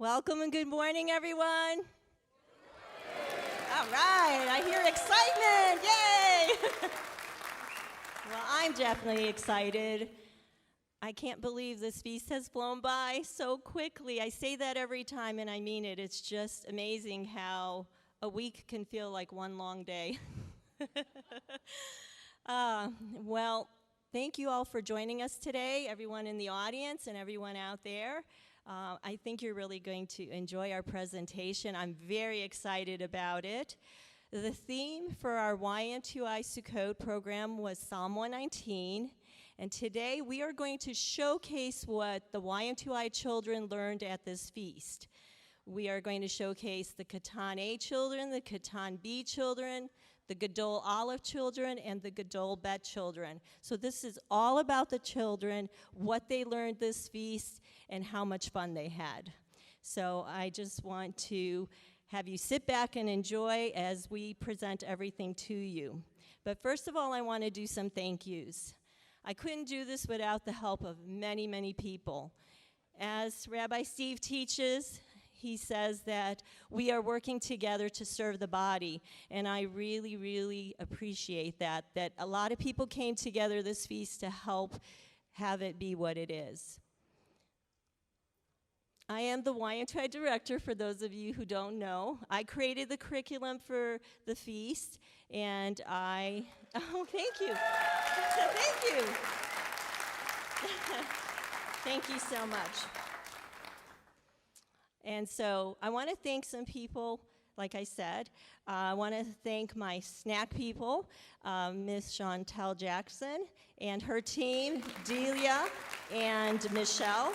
Welcome and good morning, everyone. All right, I hear excitement. Yay! Well, I'm definitely excited. I can't believe this feast has flown by so quickly. I say that every time, and I mean it. It's just amazing how a week can feel like one long day. Well, thank you all for joining us today, everyone in the audience and everyone out there. I think you're really going to enjoy our presentation. I'm very excited about it. The theme for our YMTOI Sukkot program was Psalm 119, and today we are going to showcase what the YMTOI children learned at this feast. We are going to showcase the Katan A children, the Katan B children, the Gadol Aleph children, and the Gadol Bet children. So this is all about the children, what they learned this feast, and how much fun they had. So I just want to have you sit back and enjoy as we present everything to you. But first of all, I want to do some thank yous. I couldn't do this without the help of many, many people. As Rabbi Steve teaches, he says that we are working together to serve the body, and I really, really appreciate that a lot of people came together this feast to help have it be what it is. I am the YMTOI director, for those of you who don't know. I created the curriculum for the feast, and oh, thank you. Thank you. Thank you so much. And so I want to thank some people, like I said. I want to thank my snack people, Miss Chantel Jackson and her team, Delia and Michelle.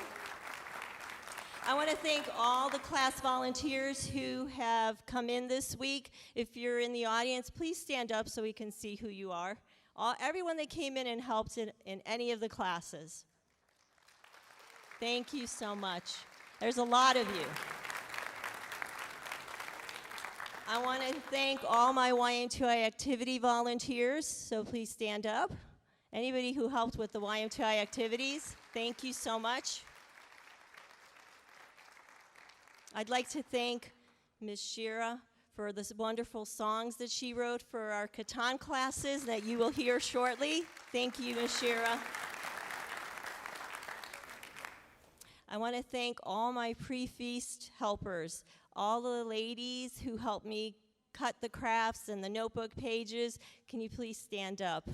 I want to thank all the class volunteers who have come in this week. If you're in the audience, please stand up so we can see who you are. Everyone that came in and helped in any of the classes. Thank you so much. There's a lot of you. I want to thank all my YMTOI activity volunteers, so please stand up. Anybody who helped with the YMTOI activities, thank you so much. I'd like to thank Ms. Shira for the wonderful songs that she wrote for our Katan classes that you will hear shortly. Thank you, Ms. Shira. I want to thank all my pre-feast helpers, all the ladies who helped me cut the crafts and the notebook pages. Can you please stand up?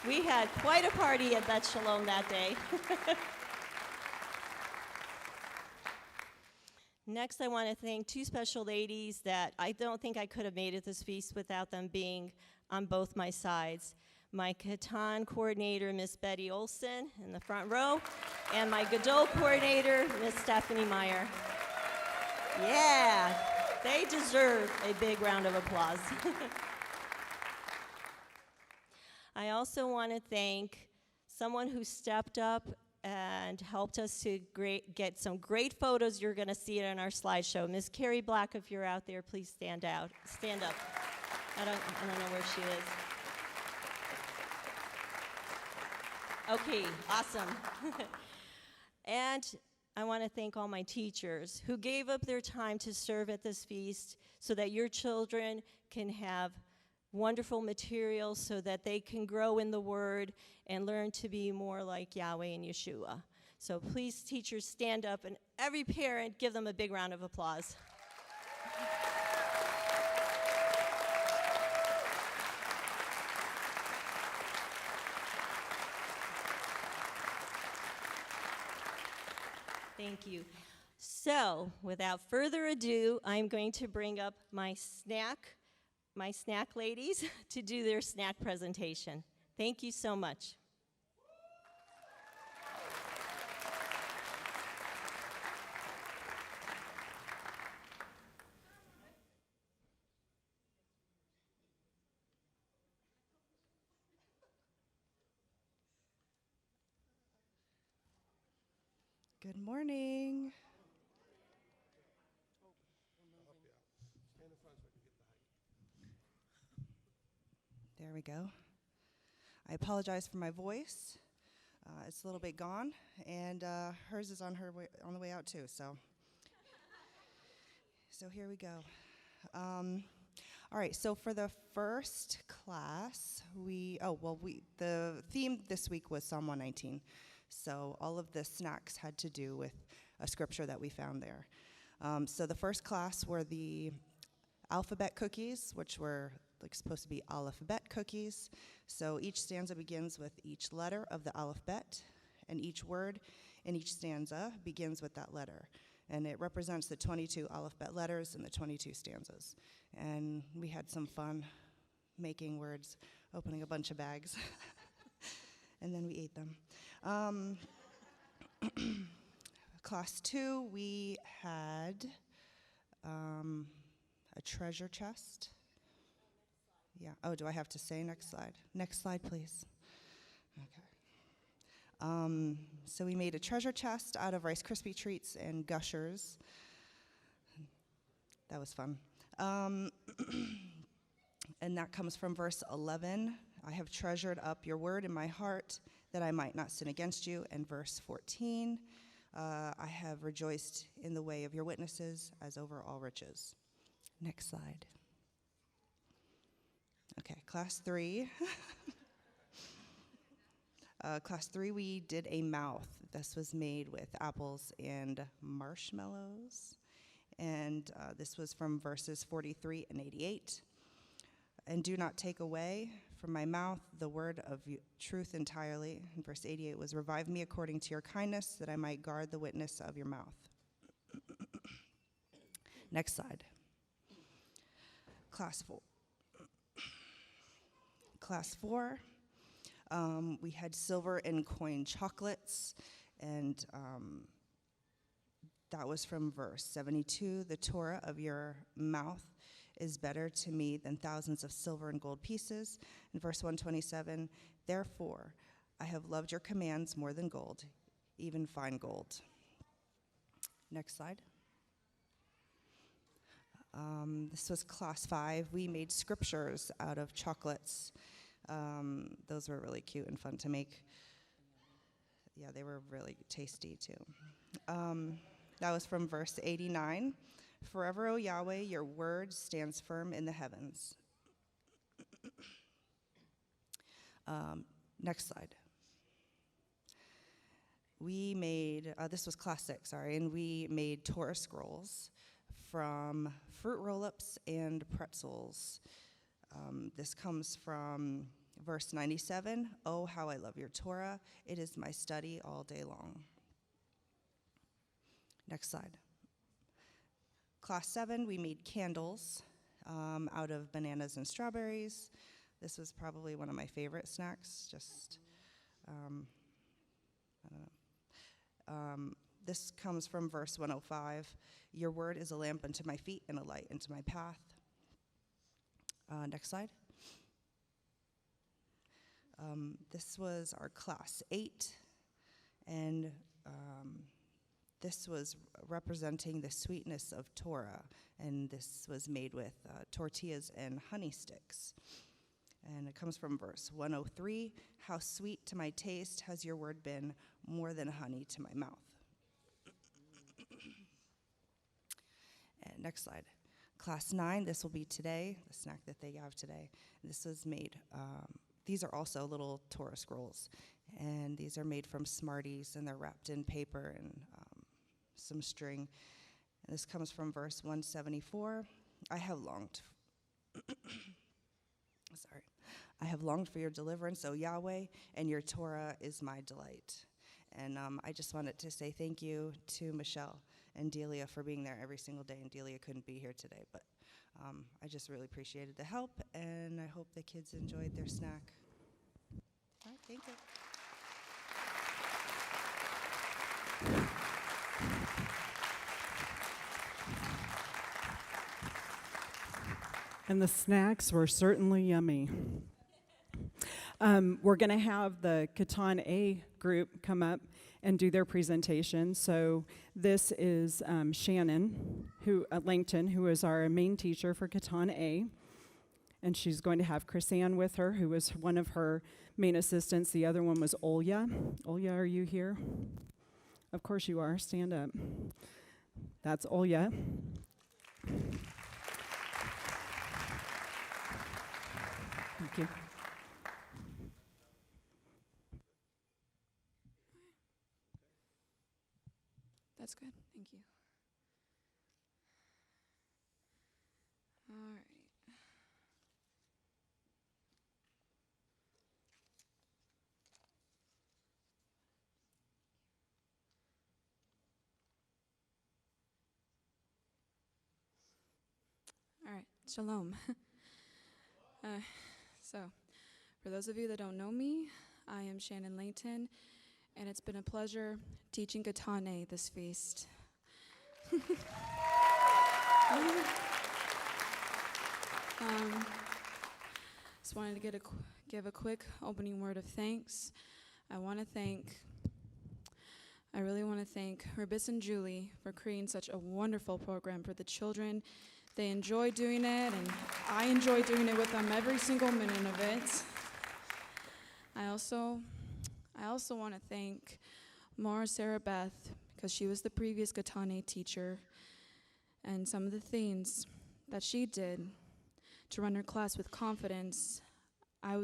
We had quite a party at Bet Shalom that day. Next, I want to thank two special ladies that I don't think I could have made it this feast without them being on both my sides. My Katan coordinator, Miss Betty Olson, in the front row, and my Gadol coordinator, Miss Stephanie Meyer. Yeah, they deserve a big round of applause. I also want to thank someone who stepped up and helped us to get some great photos. You're going to see it in our slideshow. Miss Carrie Black, if you're out there, please stand up. I don't know where she is. Okay, awesome. And I want to thank all my teachers who gave up their time to serve at this feast so that your children can have wonderful materials so that they can grow in the Word and learn to be more like Yahweh and Yeshua. So please, teachers, stand up, and every parent, give them a big round of applause. Thank you. So, without further ado, I'm going to bring up my snack ladies to do their snack presentation. Thank you so much. Good morning. There we go. I apologize for my voice. It's a little bit gone, and hers is on the way out too. So here we go. All right. So for the first class, the theme this week was Psalm 119. So all of the snacks had to do with a scripture that we found there. So the first class were the alphabet cookies, which were supposed to be alphabet cookies. So each stanza begins with each letter of the alphabet, and each word in each stanza begins with that letter. And it represents the 22 alphabet letters in the 22 stanzas. And we had some fun making words, opening a bunch of bags, and then we ate them. Class 2, we had a treasure chest. Yeah. Oh, do I have to say next slide? Next slide, please. Okay. So we made a treasure chest out of Rice Krispie treats and Gushers. That was fun. And that comes from verse 11. I have treasured up your word in my heart that I might not sin against you. And verse 14, I have rejoiced in the way of your witnesses as over all riches. Next slide. Okay, class 3. Class 3, we did a mouth. This was made with apples and marshmallows. And this was from verses 43 and 88. And do not take away from my mouth the word of truth entirely. And verse 88 was, revive me according to your kindness, that I might guard the witness of your mouth. Next slide. Class 4. Class 4, we had silver and coin chocolates, and that was from verse 72. The Torah of your mouth is better to me than thousands of silver and gold pieces. In verse 127, therefore, I have loved your commands more than gold, even fine gold. Next slide. This was class 5. We made scriptures out of chocolates. Those were really cute and fun to make. Yeah, they were really tasty too. That was from verse 89. Forever, O Yahweh, your word stands firm in the heavens. Next slide. We made, this was class 6, sorry, and we made Torah scrolls from fruit roll-ups and pretzels. This comes from verse 97. Oh, how I love your Torah. It is my study all day long. Next slide. Class 7, we made candles out of bananas and strawberries. This was probably one of my favorite snacks. Just, I don't know. This comes from verse 105. Your word is a lamp unto my feet and a light into my path. Next slide. This was our class 8, and this was representing the sweetness of Torah, and this was made with tortillas and honey sticks. And it comes from verse 103. How sweet to my taste has your word been, more than honey to my mouth. And next slide. Class 9, this will be today, the snack that they have today. This was made, these are also little Torah scrolls, and these are made from Smarties, and they're wrapped in paper and some string. And this comes from verse 174. I have longed for your deliverance, O Yahweh, and your Torah is my delight. And I just wanted to say thank you to Michelle and Delia for being there every single day. And Delia couldn't be here today, but I just really appreciated the help, and I hope the kids enjoyed their snack. All right, thank you. And the snacks were certainly yummy. We're going to have the Catan A group come up and do their presentation. So this is Shannon Langton, who is our main teacher for Catan A. and she's going to have Chrisanne with her, who was one of her main assistants. The other one was Olya. Olya, are you here? Of course you are. Stand up. That's Olya. Thank you. That's good. Thank you. All right. All right. Shalom. So, for those of you that don't know me, I am Shannon Layton, and it's been a pleasure teaching Katane this feast. Just wanted to give a quick opening word of thanks. I really want to thank Rebis and Julie for creating such a wonderful program for the children. They enjoy doing it, and I enjoy doing it with them every single minute of it. I also want to thank Mara Sarah Beth, because she was the previous Katane teacher, and some of the things that she did to run her class with confidence, I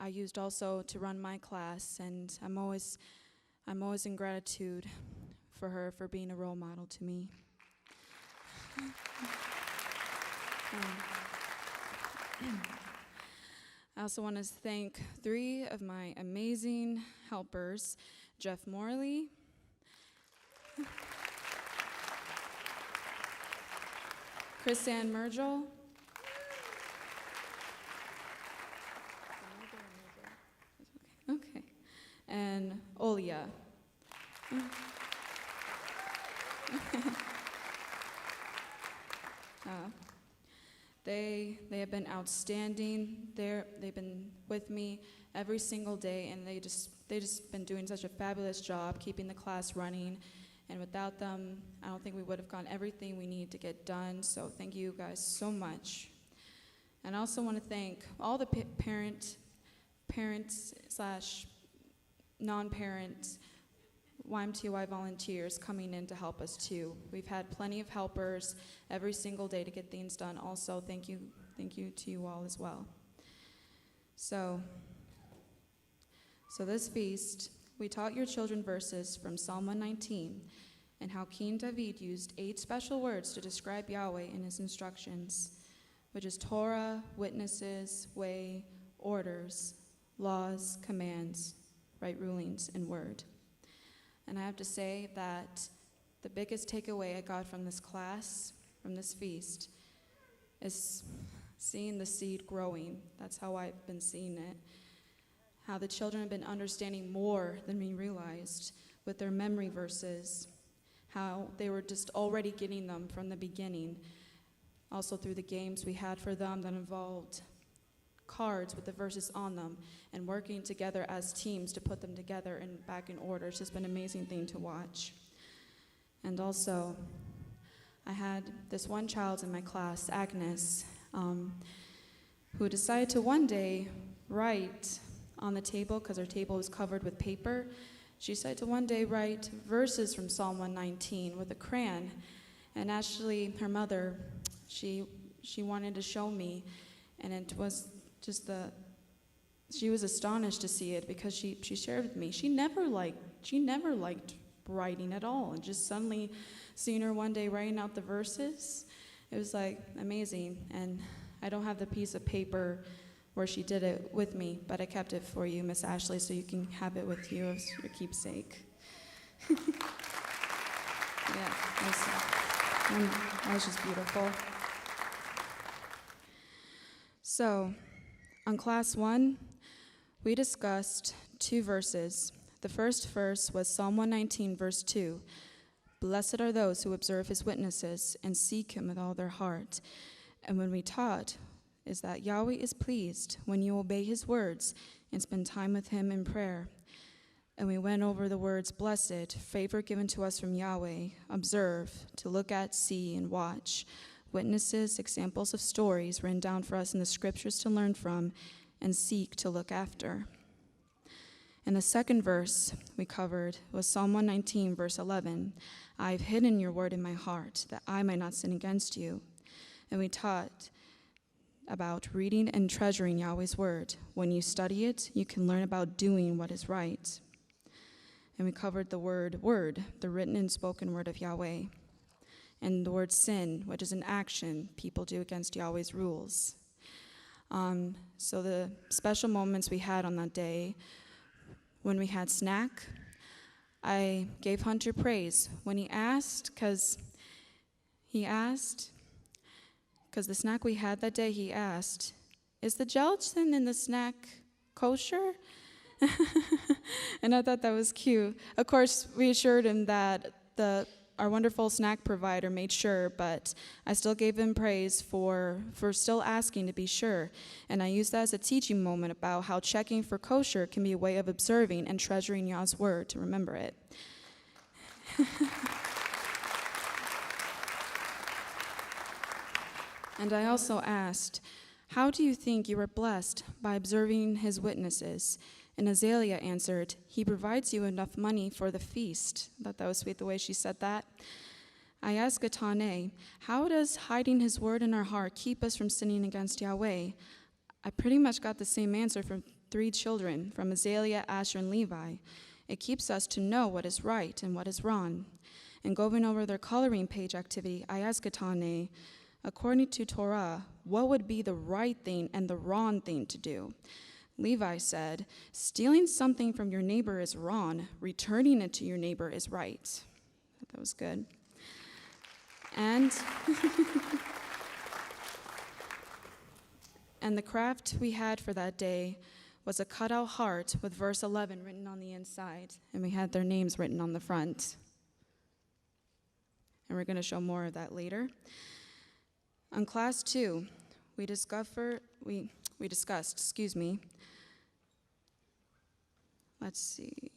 used also to run my class, and I'm always in gratitude for her for being a role model to me. I also want to thank 3 of my amazing helpers, Jeff Morley, Chrisanne Mergel, and Olya. They have been outstanding. They've been with me every single day, and they just been doing such a fabulous job keeping the class running. And without them, I don't think we would have gotten everything we need to get done. So thank you guys so much. And I also want to thank all the parents / non-parents, YMTOI volunteers coming in to help us too. We've had plenty of helpers every single day to get things done. Also, thank you to you all as well. So this feast, we taught your children verses from Psalm 119 and how King David used 8 special words to describe Yahweh in his instructions, which is Torah, witnesses, way, orders, laws, commands, right rulings, and word. And I have to say that the biggest takeaway I got from this class, from this feast, is seeing the seed growing. That's how I've been seeing it. How the children have been understanding more than we realized with their memory verses. How they were just already getting them from the beginning. Also through the games we had for them that involved cards with the verses on them and working together as teams to put them together and back in order. It's just been an amazing thing to watch. And also, I had this one child in my class, Agnes, who decided to one day write on the table, because her table was covered with paper. She decided to one day write verses from Psalm 119 with a crayon. And actually, her mother, she wanted to show me, and it was just she was astonished to see it, because she shared with me she never liked writing at all, and just suddenly seeing her one day writing out the verses, it was like amazing. And I don't have the piece of paper where she did it with me, but I kept it for you, Miss Ashley, so you can have it with you as your keepsake. Yeah, that was just beautiful. So, on class 1, we discussed 2 verses. The first verse was Psalm 119, verse 2. Blessed are those who observe his witnesses and seek him with all their heart. And when we taught is that Yahweh is pleased when you obey his words and spend time with him in prayer. And we went over the words blessed, favor given to us from Yahweh, observe, to look at, see, and watch, witnesses, examples of stories written down for us in the scriptures to learn from and seek to look after. And the second verse we covered was Psalm 119, verse 11. I've hidden your word in my heart, that I might not sin against you. And we taught about reading and treasuring Yahweh's word. When you study it, you can learn about doing what is right. And we covered the word, the written and spoken word of Yahweh. And the word sin, which is an action people do against Yahweh's rules. So the special moments we had on that day, when we had snack, I gave Hunter praise when he asked, because the snack we had that day, he asked, is the gelatin in the snack kosher? And I thought that was cute. Of course, we assured him that our wonderful snack provider made sure, but I still gave him praise for still asking to be sure. And I used that as a teaching moment about how checking for kosher can be a way of observing and treasuring Yah's word to remember it. And I also asked, how do you think you were blessed by observing his witnesses? And Azalea answered, he provides you enough money for the feast. I thought that was sweet the way she said that. I asked Gatane, how does hiding his word in our heart keep us from sinning against Yahweh? I pretty much got the same answer from 3 children, from Azalea, Asher, and Levi. It keeps us to know what is right and what is wrong. And going over their coloring page activity, I asked Gatane, according to Torah, what would be the right thing and the wrong thing to do? Levi said, stealing something from your neighbor is wrong. Returning it to your neighbor is right. That was good. And the craft we had for that day was a cutout heart with verse 11 written on the inside, and we had their names written on the front. And we're going to show more of that later. On class 2, we discussed, let's see.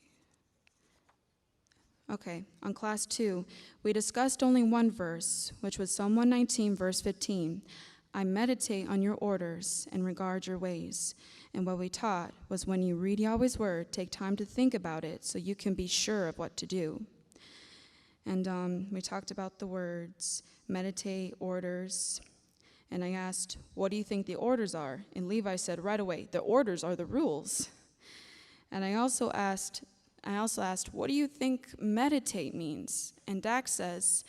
Okay, on class 2, we discussed only one verse, which was Psalm 119, verse 15. I meditate on your orders and regard your ways. And what we taught was when you read Yahweh's word, take time to think about it so you can be sure of what to do. And we talked about the words meditate, orders. And I asked, what do you think the orders are? And Levi said right away, the orders are the rules. And I also asked, what do you think meditate means? And Dax said,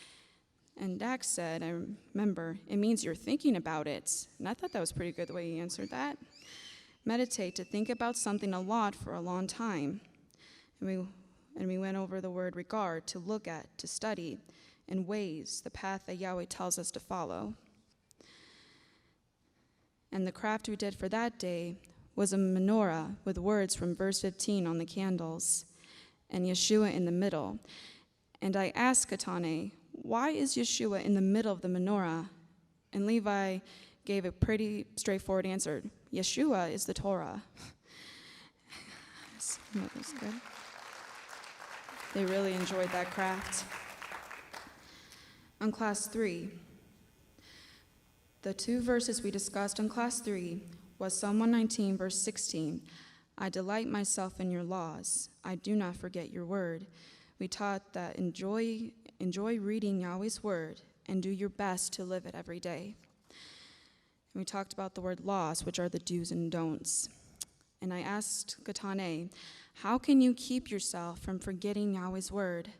I remember, it means you're thinking about it. And I thought that was pretty good the way he answered that. Meditate, to think about something a lot for a long time. And we went over the word regard, to look at, to study, and ways, the path that Yahweh tells us to follow. And the craft we did for that day was a menorah with words from verse 15 on the candles, and Yeshua in the middle. And I asked Katane, why is Yeshua in the middle of the menorah? And Levi gave a pretty straightforward answer. Yeshua is the Torah. That was good. They really enjoyed that craft. On class 3, the 2 verses we discussed on class 3 was Psalm 119, verse 16. I delight myself in your laws. I do not forget your word. We taught that enjoy reading Yahweh's word and do your best to live it every day. And we talked about the word laws, which are the do's and don'ts. And I asked Katane, how can you keep yourself from forgetting Yahweh's word?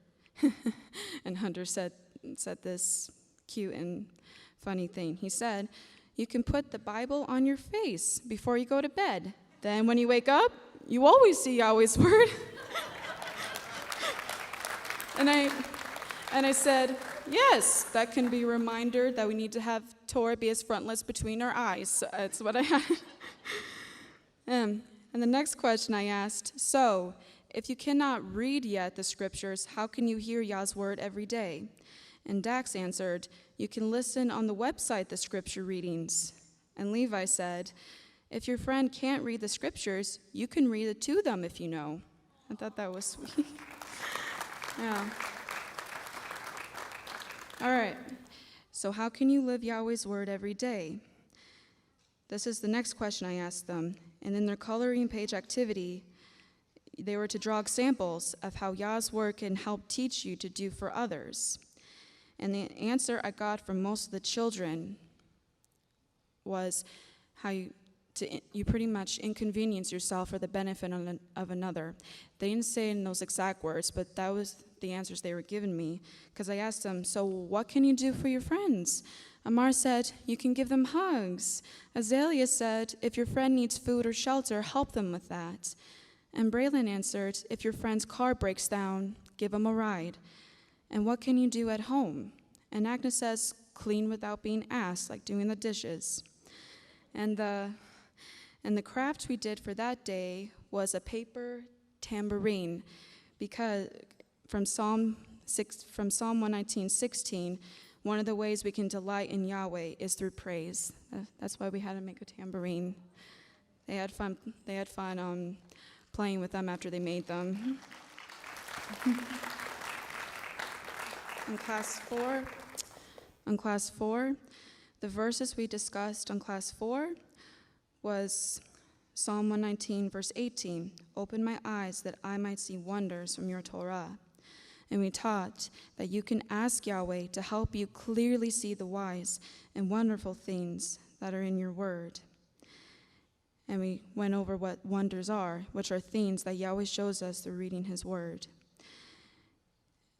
And Hunter said this cute and funny thing. He said, you can put the Bible on your face before you go to bed. Then when you wake up, you always see Yahweh's word. And I said, yes, that can be a reminder that we need to have Torah be as frontlets between our eyes. So that's what I had. And the next question I asked, so if you cannot read yet the scriptures, how can you hear Yah's word every day? And Dax answered, you can listen on the website the scripture readings. And Levi said, if your friend can't read the scriptures, you can read it to them if you know. I thought that was sweet. Yeah. All right. So how can you live Yahweh's word every day? This is the next question I asked them. And in their coloring page activity, they were to draw examples of how Yah's word can help teach you to do for others. And the answer I got from most of the children was how you pretty much inconvenience yourself for the benefit of another. They didn't say it in those exact words, but that was the answers they were giving me. Because I asked them, so what can you do for your friends? Amar said, you can give them hugs. Azalea said, if your friend needs food or shelter, help them with that. And Braylon answered, if your friend's car breaks down, give them a ride. And what can you do at home? And Agnes says, clean without being asked, like doing the dishes. And the craft we did for that day was a paper tambourine, because from Psalm 119:16, one of the ways we can delight in Yahweh is through praise. That's why we had to make a tambourine. They had fun playing with them after they made them. On class 4, the verses we discussed on class 4 was Psalm 119, verse 18, open my eyes that I might see wonders from your Torah. And we taught that you can ask Yahweh to help you clearly see the wise and wonderful things that are in your word. And we went over what wonders are, which are things that Yahweh shows us through reading his word.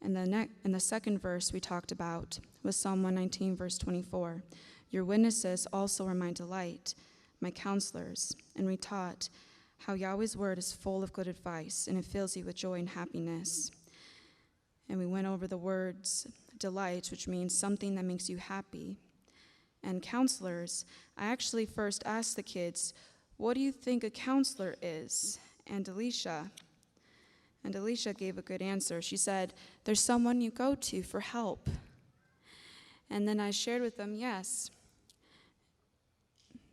And the second verse we talked about was Psalm 119, verse 24. Your witnesses also are my delight, my counselors. And we taught how Yahweh's word is full of good advice, and it fills you with joy and happiness. And we went over the words delight, which means something that makes you happy. And counselors, I actually first asked the kids, what do you think a counselor is? And Alicia gave a good answer. She said, there's someone you go to for help. And then I shared with them, yes,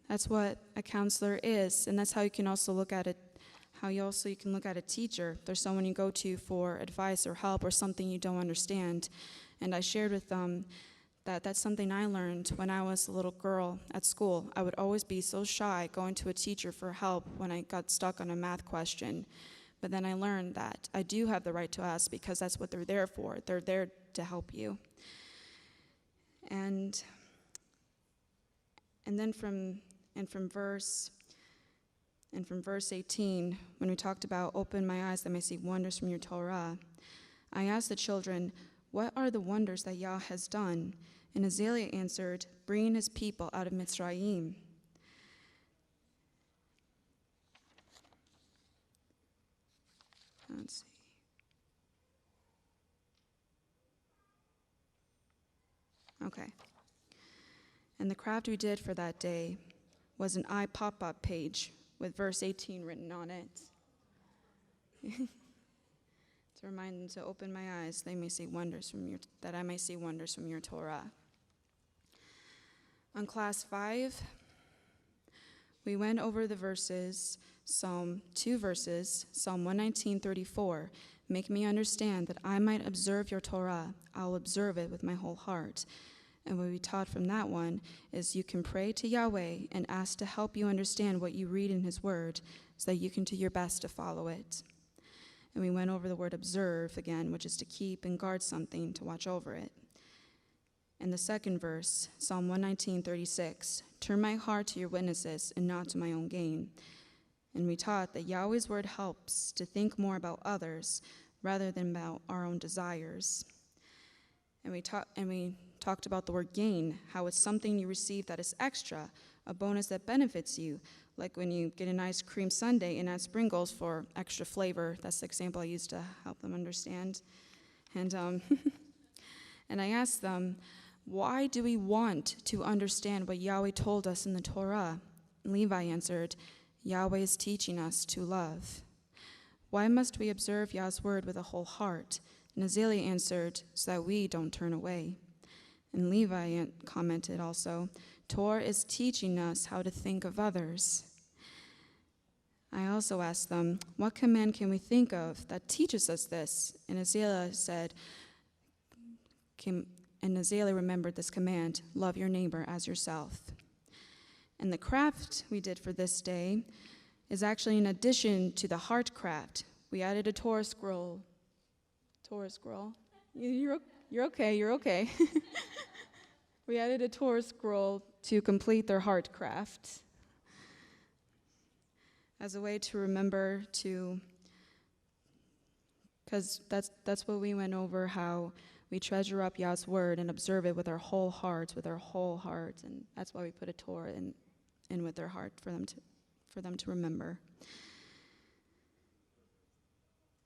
that's what a counselor is. And that's how you can also look at it, you can look at a teacher. There's someone you go to for advice or help or something you don't understand. And I shared with them that that's something I learned when I was a little girl at school. I would always be so shy going to a teacher for help when I got stuck on a math question. But then I learned that I do have the right to ask because that's what they're there for. They're there to help you. And then from verse 18, when we talked about open my eyes that I may see wonders from your Torah, I asked the children, what are the wonders that Yah has done? And Azalea answered, bringing his people out of Mitzrayim. Let's see. Okay. And the craft we did for that day was an eye pop-up page with verse 18 written on it. To remind them to open my eyes, that I may see wonders from your Torah. On class 5, we went over the verses, Psalm 119:34. Make me understand that I might observe your Torah. I'll observe it with my whole heart. And what we taught from that one is you can pray to Yahweh and ask to help you understand what you read in his word so that you can do your best to follow it. And we went over the word observe again, which is to keep and guard something, to watch over it. And the second verse, Psalm 119:36, turn my heart to your witnesses and not to my own gain. And we taught that Yahweh's word helps to think more about others rather than about our own desires. And we talked about the word gain, how it's something you receive that is extra, a bonus that benefits you, like when you get an ice cream sundae and add sprinkles for extra flavor. That's the example I used to help them understand. And and I asked them, why do we want to understand what Yahweh told us in the Torah? And Levi answered, Yahweh is teaching us to love. Why must we observe Yah's word with a whole heart? And Azalea answered, so that we don't turn away. And Levi commented also, Torah is teaching us how to think of others. I also asked them, what command can we think of that teaches us this? And Azalea said, Azalea remembered this command, love your neighbor as yourself. And the craft we did for this day is actually in addition to the heart craft. We added a Torah scroll. Torah scroll? You're okay. We added a Torah scroll to complete their heart craft as a way to remember to, because that's what we went over, how we treasure up Yah's word and observe it with our whole hearts, and that's why we put a Torah in with their heart for them to remember.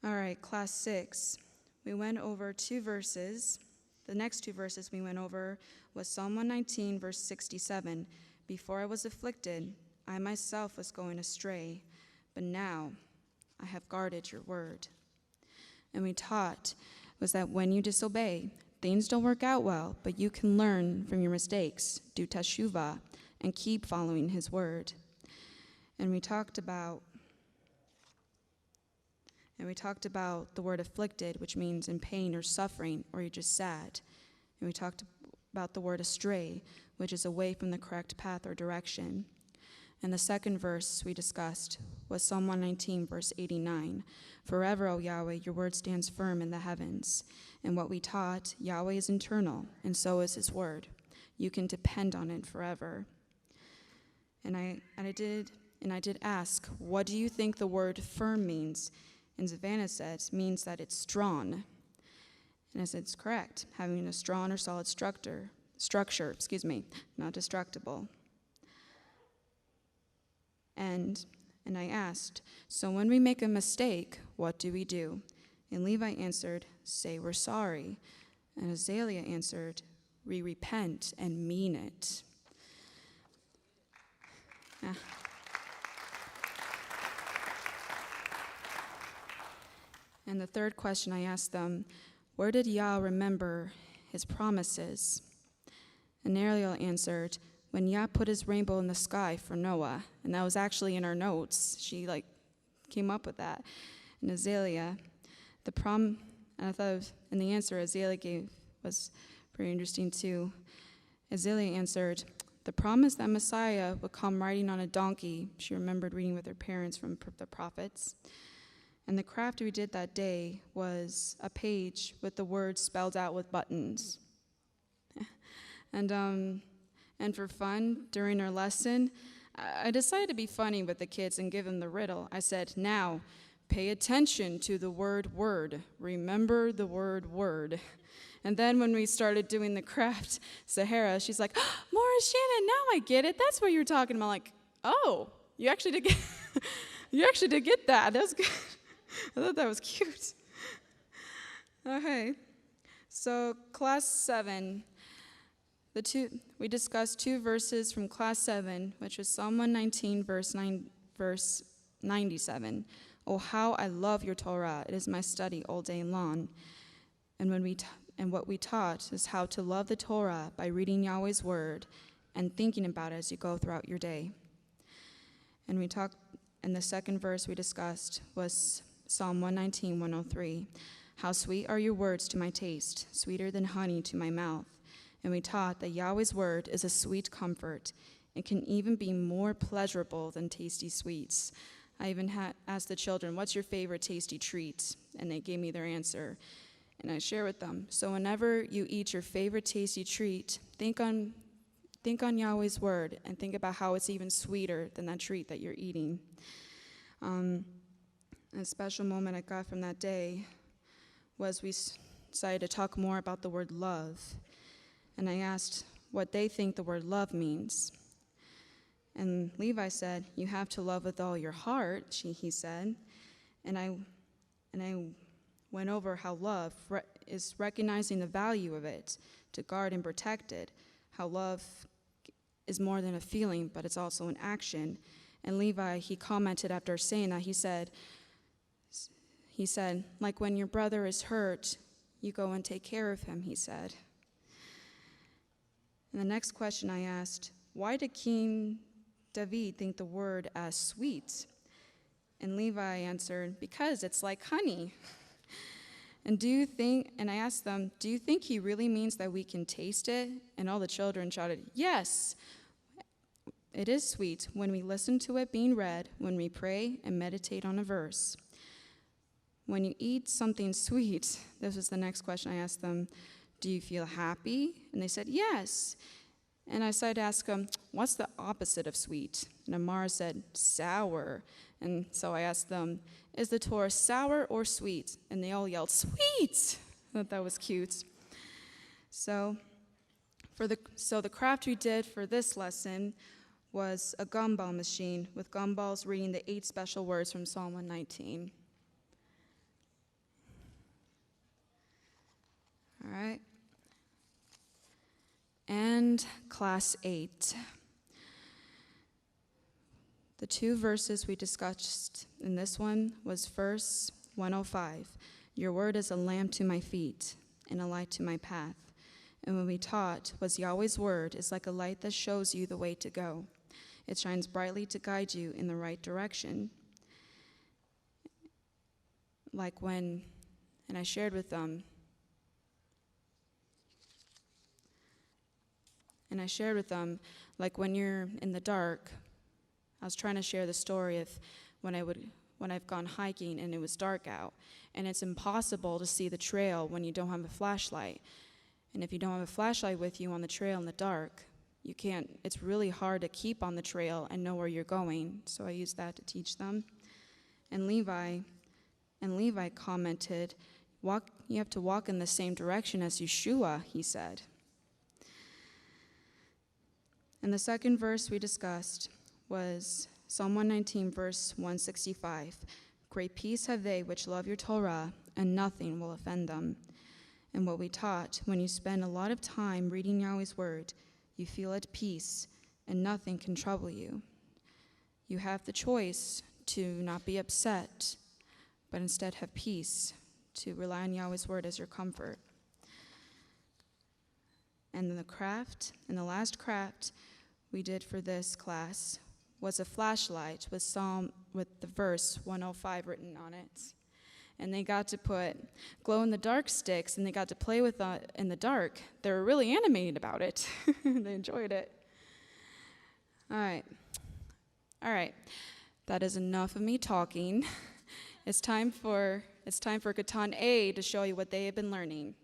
All right, class 6. We went over 2 verses. The next 2 verses we went over was Psalm 119, verse 67. Before I was afflicted, I myself was going astray, but now I have guarded your word. And we taught was that when you disobey, things don't work out well, but you can learn from your mistakes, do teshuvah, and keep following his word. And we talked about the word afflicted, which means in pain or suffering, or you're just sad. And we talked about the word astray, which is away from the correct path or direction. And the second verse we discussed was Psalm 119, verse 89. Forever, O Yahweh, your word stands firm in the heavens. And what we taught, Yahweh is eternal, and so is his word. You can depend on it forever. And I did ask, what do you think the word firm means? And Savannah said, means that it's strong. And I said, it's correct, having a strong or solid structure, not destructible. And I asked, so when we make a mistake, what do we do? And Levi answered, say we're sorry. And Azalea answered, we repent and mean it. And the third question I asked them, where did Yah remember his promises? And Ariel answered, when Yah put his rainbow in the sky for Noah. And that was actually in our notes. She came up with that. And Azalea, and the answer Azalea gave was pretty interesting too. Azalea answered, the promise that Messiah would come riding on a donkey. She remembered reading with her parents from the prophets. And the craft we did that day was a page with the words spelled out with buttons. And for fun, during our lesson, I decided to be funny with the kids and give them the riddle. I said, now, pay attention to the word word. Remember the word word. And then when we started doing the craft, Sahara, she's like, oh, Morris, Shannon, now I get it. That's what you're talking about. I'm like, oh, you actually did get that. That was good. I thought that was cute. Okay. So class 7. We discussed 2 verses from class 7, which was Psalm 119, verse 97. Oh, how I love your Torah. It is my study all day long. And what we taught is how to love the Torah by reading Yahweh's word and thinking about it as you go throughout your day. And the second verse we discussed was Psalm 119, 103. How sweet are your words to my taste, sweeter than honey to my mouth. And we taught that Yahweh's word is a sweet comfort. It can even be more pleasurable than tasty sweets. I even asked the children, what's your favorite tasty treat? And they gave me their answer. And I share with them. So whenever you eat your favorite tasty treat, think on Yahweh's word and think about how it's even sweeter than that treat that you're eating. A special moment I got from that day was we decided to talk more about the word love. And I asked what they think the word love means. And Levi said, you have to love with all your heart, he said. And I went over how love is recognizing the value of it, to guard and protect it, how love is more than a feeling, but it's also an action. And Levi, he commented after saying that, he said, like when your brother is hurt, you go and take care of him, he said. And the next question I asked, why did King David think the word as sweet? And Levi answered, because it's like honey. And I asked them, do you think he really means that we can taste it? And all the children shouted, yes. It is sweet when we listen to it being read, when we pray and meditate on a verse. When you eat something sweet, this was the next question I asked them, do you feel happy? And they said, yes. And I started to ask them, what's the opposite of sweet? And Amara said, sour. And so I asked them, is the Torah sour or sweet? And they all yelled, sweet! I thought that was cute. So the craft we did for this lesson was a gumball machine with gumballs reading the 8 special words from Psalm 119. All right. And class 8. The 2 verses we discussed in this one was verse 105. Your word is a lamp to my feet and a light to my path. And what we taught was Yahweh's word is like a light that shows you the way to go. It shines brightly to guide you in the right direction. And I shared with them, like when you're in the dark, I was trying to share the story of when I've gone hiking and it was dark out, and it's impossible to see the trail when you don't have a flashlight. And if you don't have a flashlight with you on the trail in the dark, it's really hard to keep on the trail and know where you're going. So I used that to teach them. And Levi commented, you have to walk in the same direction as Yeshua, he said. And the second verse we discussed was Psalm 119, verse 165. Great peace have they which love your Torah, and nothing will offend them. And what we taught, when you spend a lot of time reading Yahweh's word, you feel at peace, and nothing can trouble you. You have the choice to not be upset, but instead have peace, to rely on Yahweh's word as your comfort. And then the last craft we did for this class was a flashlight with the verse 105 written on it. And they got to put glow-in-the-dark sticks, and they got to play with in the dark. They were really animated about it. They enjoyed it. All right. That is enough of me talking. It's time for Katan A to show you what they have been learning.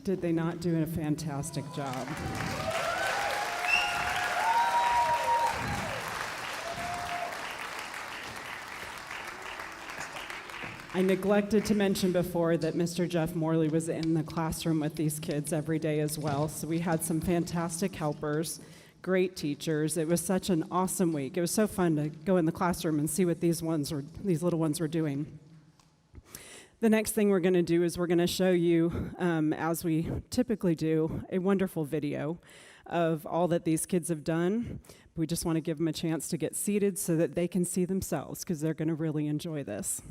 Did they not do a fantastic job? I neglected to mention before that Mr. Jeff Morley was in the classroom with these kids every day as well. So we had some fantastic helpers, great teachers. It was such an awesome week. It was so fun to go in the classroom and see what these little ones were doing. The next thing we're going to do is we're going to show you, as we typically do, a wonderful video of all that these kids have done. We just want to give them a chance to get seated so that they can see themselves, because they're going to really enjoy this.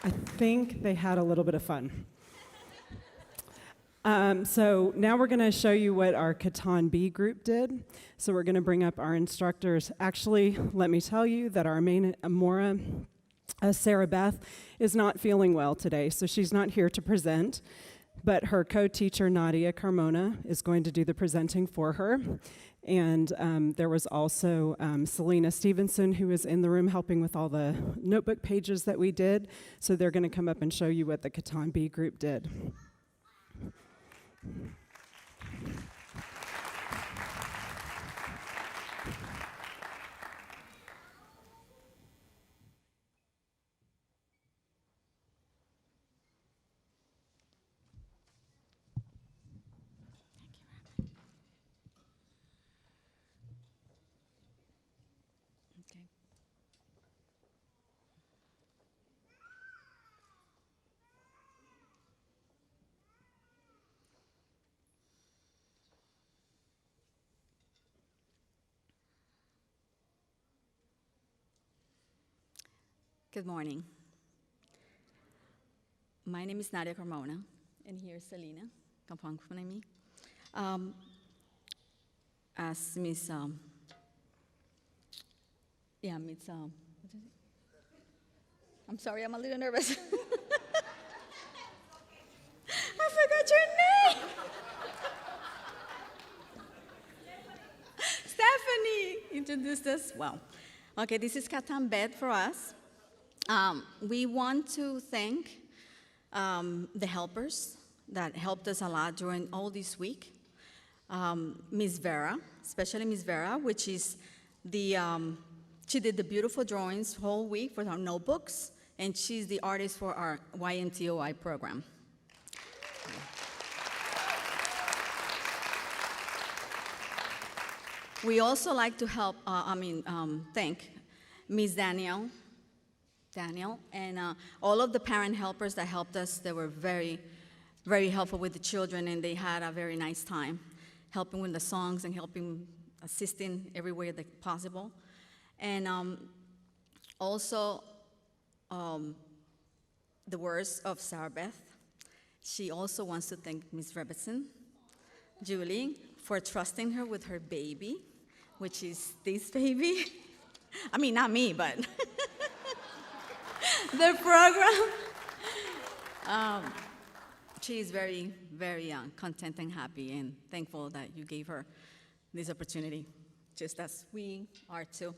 I think they had a little bit of fun. So now we're going to show you what our Catan B group did. So we're going to bring up our instructors. Actually, let me tell you that our main Amora, Sarah Beth, is not feeling well today, so she's not here to present. But her co-teacher, Nadia Carmona, is going to do the presenting for her. And there was also Selena Stevenson, who was in the room helping with all the notebook pages that we did. So they're going to come up and show you what the Catan B group did. Good morning. My name is Nadia Carmona, and here's Selena. Me. As Miss, what is it? I'm sorry, I'm a little nervous. I forgot your name. Stephanie introduced us. Well, okay, this is Catan B for us. We want to thank the helpers that helped us a lot during all this week. Miss Vera, especially Miss Vera, which is she did the beautiful drawings whole week for our notebooks, and she's the artist for our YMTOI program. We also like to thank Miss Daniel, and all of the parent helpers that helped us. They were very, very helpful with the children, and they had a very nice time helping with the songs and assisting everywhere that possible. And also, the words of Sarah Beth. She also wants to thank Ms. Rebetson, Julie, for trusting her with her baby, which is this baby. I mean, not me, but the program. She is very, very content and happy and thankful that you gave her this opportunity, just as we are too.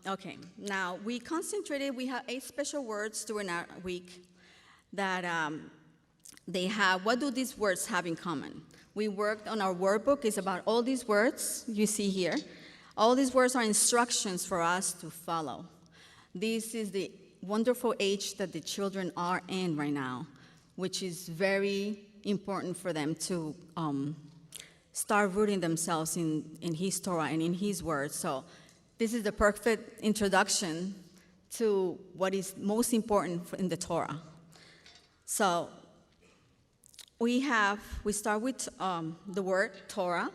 Okay, now we have 8 special words during our week that they have. What do these words have in common? We worked on our workbook. It's about all these words you see here. All these words are instructions for us to follow. This is the wonderful age that the children are in right now, which is very important for them to start rooting themselves in His Torah and in His Word. So this is the perfect introduction to what is most important in the Torah. So we start with the word Torah.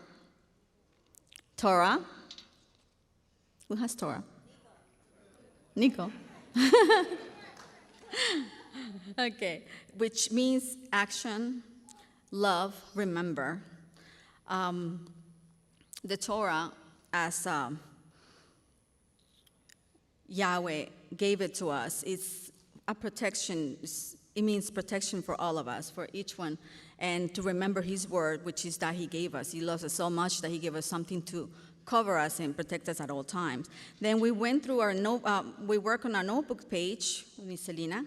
Torah. Who has Torah? Nico. Okay, which means action, love, remember. The Torah, as Yahweh gave it to us, it's a protection. It means protection for all of us, for each one, and to remember His word, which is that He gave us. He loves us so much that He gave us something to cover us and protect us at all times. Then we went through we work on our notebook page, Miss Selena.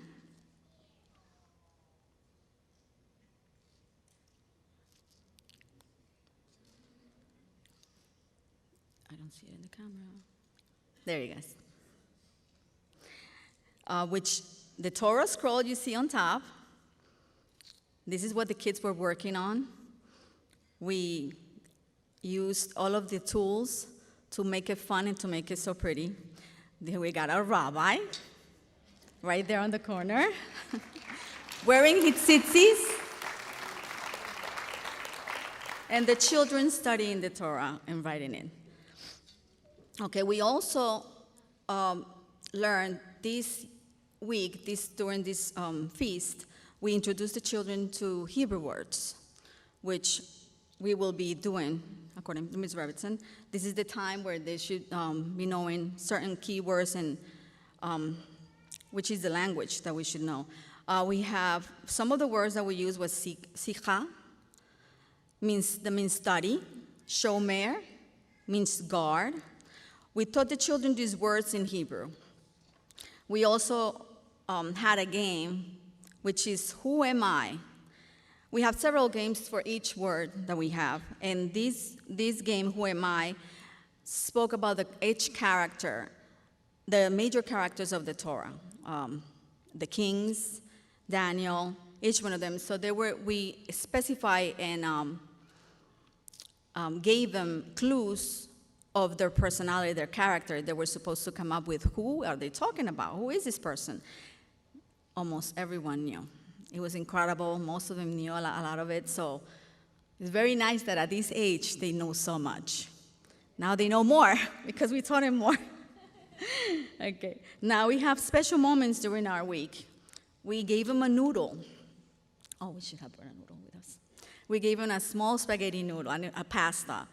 I don't see it in the camera. There you go. Which the Torah scroll you see on top, this is what the kids were working on. We used all of the tools to make it fun and to make it so pretty. Then we got our rabbi right there on the corner, wearing his tzitzis, and the children studying the Torah and writing it. Okay, we also learned this week, during this feast, we introduce the children to Hebrew words, which we will be doing, according to Ms. Robertson. This is the time where they should be knowing certain keywords and which is the language that we should know. We have some of the words that we use was sikha, means study. Shomer means guard. We taught the children these words in Hebrew. We also had a game, which is who am I? We have several games for each word that we have. And this game, who am I, spoke about each character, the major characters of the Torah. The kings, Daniel, each one of them. So we specify and gave them clues of their personality, their character. They were supposed to come up with who are they talking about? Who is this person? Almost everyone knew. It was incredible. Most of them knew a lot of it. So it's very nice that at this age they know so much. Now they know more because we taught them more. Okay. Now we have special moments during our week. We gave them a noodle. Oh, we should have brought a noodle with us. We gave them a small spaghetti noodle, a pasta,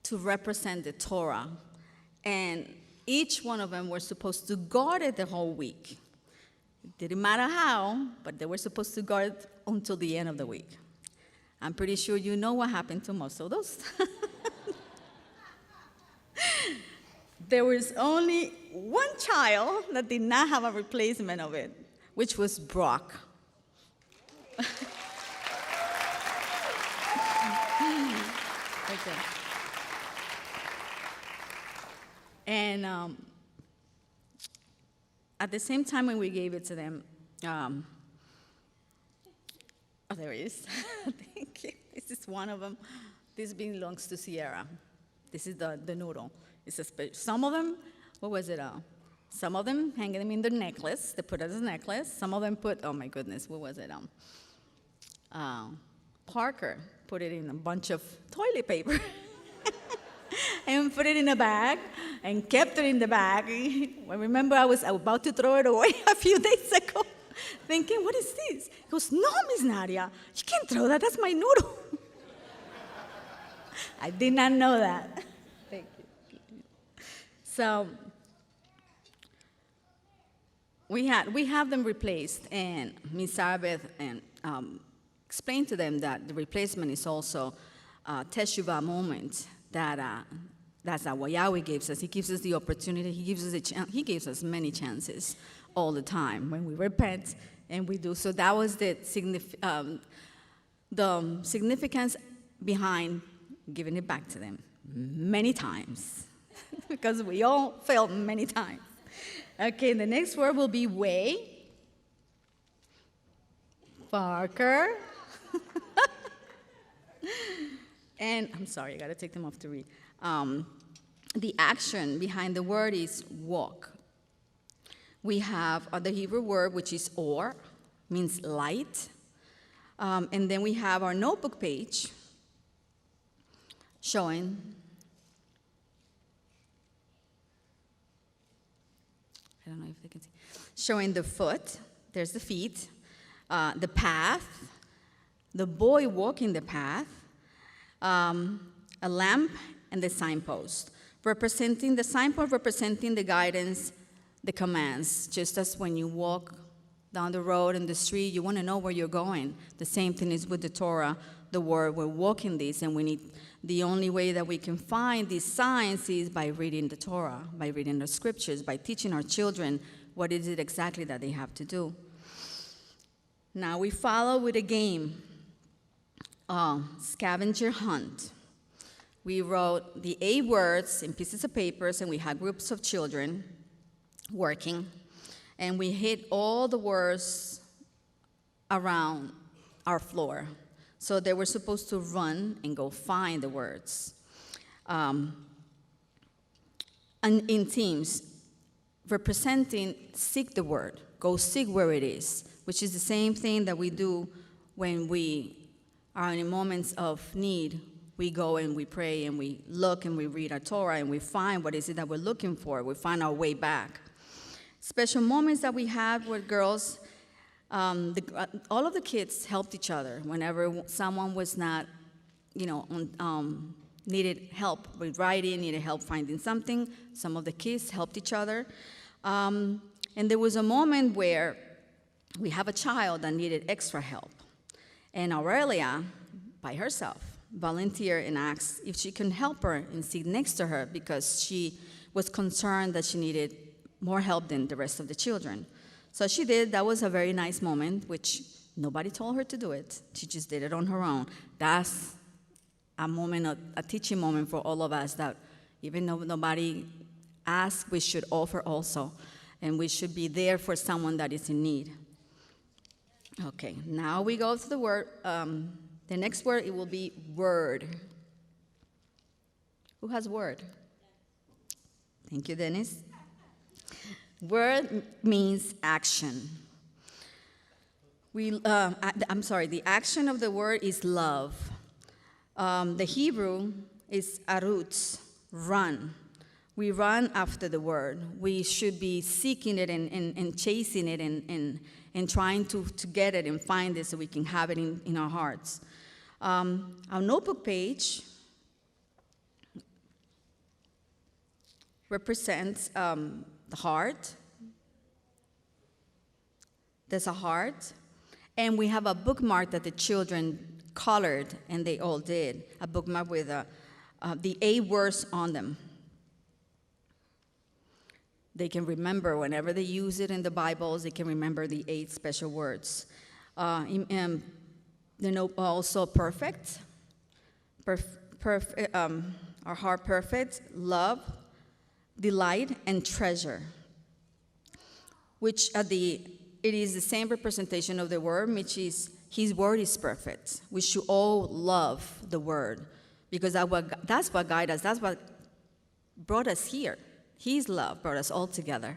to represent the Torah. And each one of them were supposed to guard it the whole week. It didn't matter how, but they were supposed to guard it until the end of the week. I'm pretty sure you know what happened to most of those. There was only one child that did not have a replacement of it, which was Brock. Okay. And at the same time when we gave it to them, oh, there it is. Thank you. This is one of them. This belongs to Sierra. This is the noodle. It's some of them, what was it? Some of them hang them in their necklace. They put it as a necklace. Some of them put, oh my goodness, what was it? Parker put it in a bunch of toilet paper and put it in a bag and kept it in the bag. I remember I was about to throw it away a few days ago, thinking, what is this? He goes, no, Miss Nadia, you can't throw that. That's my noodle. I did not know that. Thank you. So we have them replaced, and Miss Sarabeth and explained to them that the replacement is also a teshuvah moment that's what Yahweh gives us. He gives us the opportunity. He gives us many chances all the time when we repent, and we do. So that was the significance behind giving it back to them many times, because we all failed many times. Okay, the next word will be way. Parker. And I'm sorry, I got to take them off to read. The action behind the word is walk. We have the Hebrew word, which is or, means light. And then we have our notebook page showing I don't know if they can see. Showing the foot, there's the feet, the path, the boy walking the path, a lamp, and the signpost. Representing the signpost, representing the guidance, the commands. Just as when you walk down the road in the street, you want to know where you're going. The same thing is with the Torah, the word. We're walking this, and we need. The only way that we can find these signs is by reading the Torah, by reading the scriptures, by teaching our children what is it exactly that they have to do. Now we follow with a game, scavenger hunt. We wrote the 8 words in pieces of papers, and we had groups of children working, and we hid all the words around our floor. So they were supposed to run and go find the words. And in teams, representing seek the word, go seek where it is, which is the same thing that we do when we are in moments of need. We go and we pray and we look and we read our Torah and we find what is it that we're looking for. We find our way back. Special moments that we had with girls, all of the kids helped each other whenever someone was not, needed help with writing, needed help finding something. Some of the kids helped each other. And there was a moment where we have a child that needed extra help. And Aurelia, by herself, volunteered and asked if she can help her and sit next to her because she was concerned that she needed more help than the rest of the children. So she did. That was a very nice moment, which nobody told her to do it. She just did it on her own. That's a moment, a teaching moment for all of us, that even though nobody asked, we should offer also. And we should be there for someone that is in need. Okay, now we go to the word. The next word, it will be word. Who has word? Thank you, Dennis. Word means action. The action of the word is love. The Hebrew is arutz, run. We run after the word. We should be seeking it and chasing it and trying to get it and find it so we can have it in our hearts. Our notebook page represents the heart. There's a heart. And we have a bookmark that the children colored, and they all did, a bookmark with the 8 words on them. They can remember whenever they use it in the Bibles, they can remember the 8 special words. Also perfect, our heart perfect, love, delight, and treasure, which it is the same representation of the word, which is his word is perfect. We should all love the word because that's what guides us. That's what brought us here. His love brought us all together.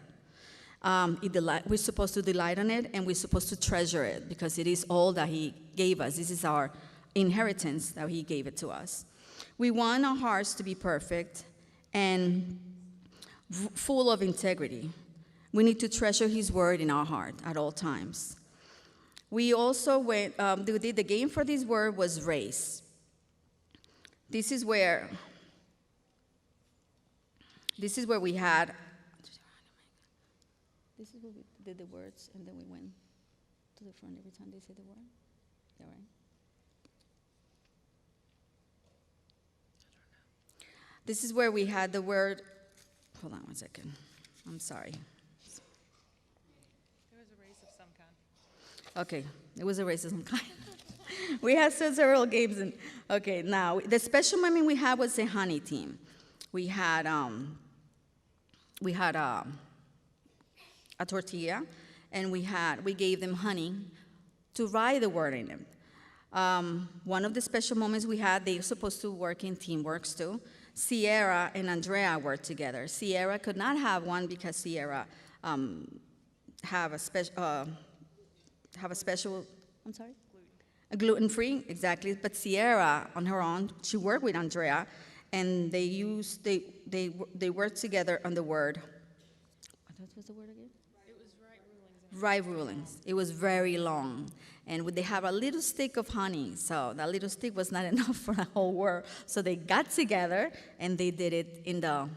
We're supposed to delight on it, and we're supposed to treasure it because it is all that he gave us. This is our inheritance that he gave it to us. We want our hearts to be perfect and full of integrity. We need to treasure his word in our heart at all times. We also the game for this word was race. This is where we had. This is where we did the words, and then we went to the front every time they say the word. Yeah, right. This is where we had the word. Hold on one second. I'm sorry. Okay, it was a race of some kind. We had several games. Okay, now, the special moment we had was the honey team. We had a tortilla, and we gave them honey to write the word in them. One of the special moments we had, they were supposed to work in teamworks too. Sierra and Andrea worked together. Sierra could not have one because Sierra have a special, I'm sorry? Gluten-free, exactly. But Sierra, on her own, she worked with Andrea, and they worked together on the word. What was the word again? It was right rulings. It was very long. And they have a little stick of honey, so that little stick was not enough for the whole word. So they got together, and they did it in their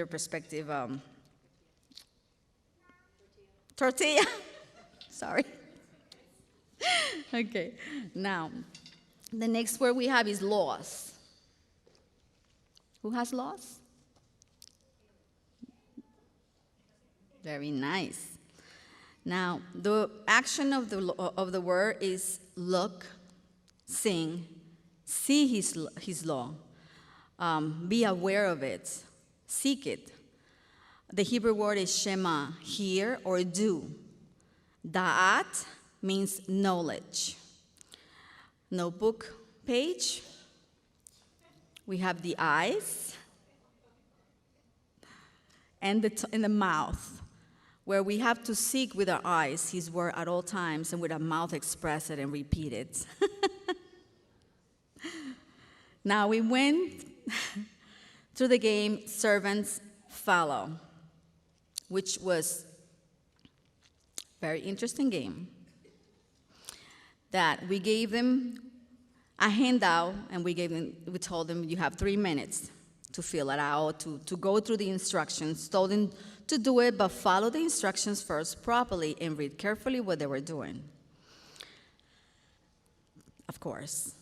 perspective. Tortilla. Sorry. Okay. Now, the next word we have is laws. Who has laws? Very nice. Now, the action of the word is look, sing, see his law, be aware of it, seek it. The Hebrew word is shema, hear or do. Da'at means knowledge. Notebook page. We have the eyes and the mouth, where we have to seek with our eyes his word at all times, and with our mouth express it and repeat it. Now we went through the game, servants follow. which was a very interesting game, that we gave them a handout, and we told them you have 3 minutes to fill it out, to go through the instructions, told them to do it, but follow the instructions first properly and read carefully what they were doing. Of course,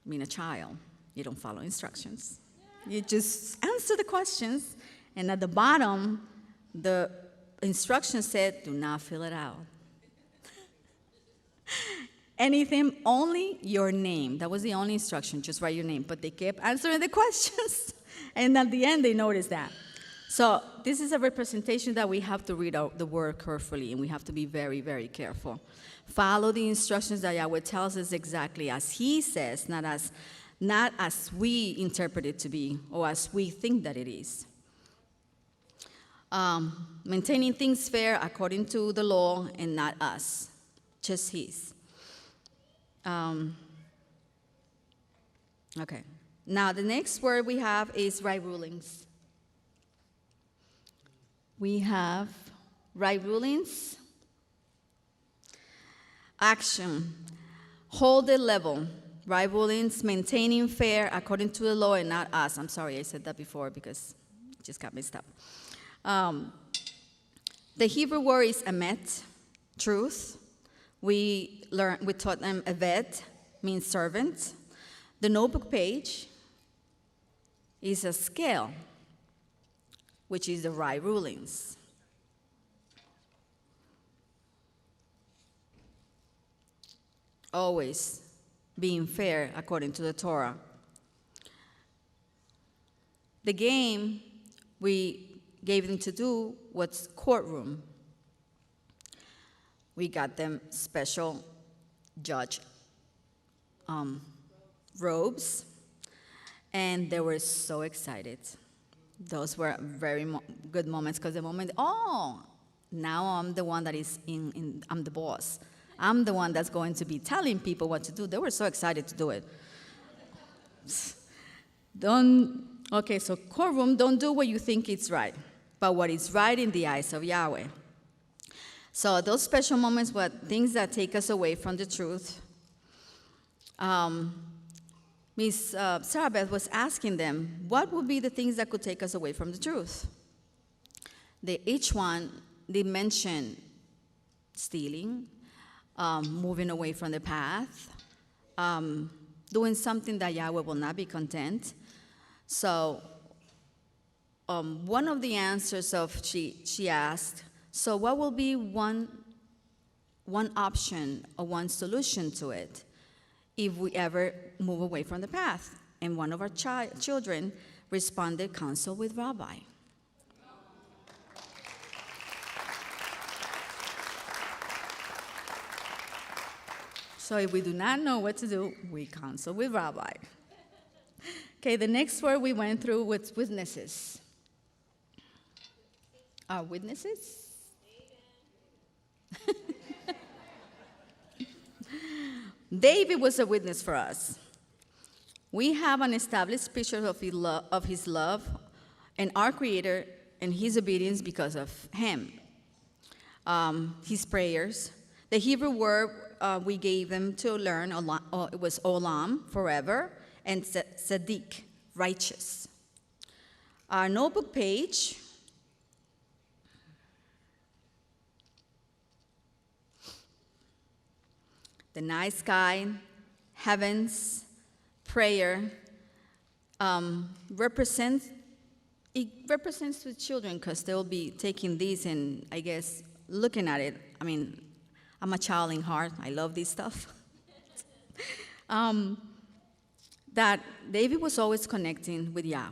being a child, you don't follow instructions. You just answer the questions, and at the bottom, the instruction said, do not fill it out. Anything, only your name. That was the only instruction, just write your name. But they kept answering the questions, and at the end, they noticed that. So this is a representation that we have to read out the word carefully, and we have to be very, very careful. Follow the instructions that Yahweh tells us exactly as He says, not as we interpret it to be or as we think that it is. Maintaining things fair according to the law and not us, just His. Okay. Now the next word we have is right rulings. We have right rulings. Action. Hold the level. Right rulings, maintaining fair according to the law and not us. I'm sorry, I said that before because it just got messed up. The Hebrew word is emet, truth. We taught them evet, means servant. The notebook page is a scale, which is the right rulings. Always being fair according to the Torah. The game we gave them to do was courtroom. We got them special judge robes, and they were so excited. Those were very good moments, because the moment, now I'm the one that is I'm the boss. I'm the one that's going to be telling people what to do. They were so excited to do it. So courtroom, don't do what you think is right, but what is right in the eyes of Yahweh. So those special moments were things that take us away from the truth. Miss Sarah Beth was asking them, what would be the things that could take us away from the truth? Each one, they mentioned stealing, moving away from the path, doing something that Yahweh will not be content. So one of the answers she asked, so what will be one option or one solution to it if we ever move away from the path? And one of our children responded, counsel with Rabbi. So if we do not know what to do, we counsel with Rabbi. Okay, the next word we went through was witnesses. Our witnesses? David was a witness for us. We have an established picture of his love and our Creator and his obedience because of him. His prayers. The Hebrew word we gave them to learn, it was olam, forever, and tzaddik, righteous. Our notebook page, the night sky, heavens, prayer, represents the children, because they'll be taking these and, I guess, looking at it. I mean, I'm a child in heart. I love this stuff. That David was always connecting with Yah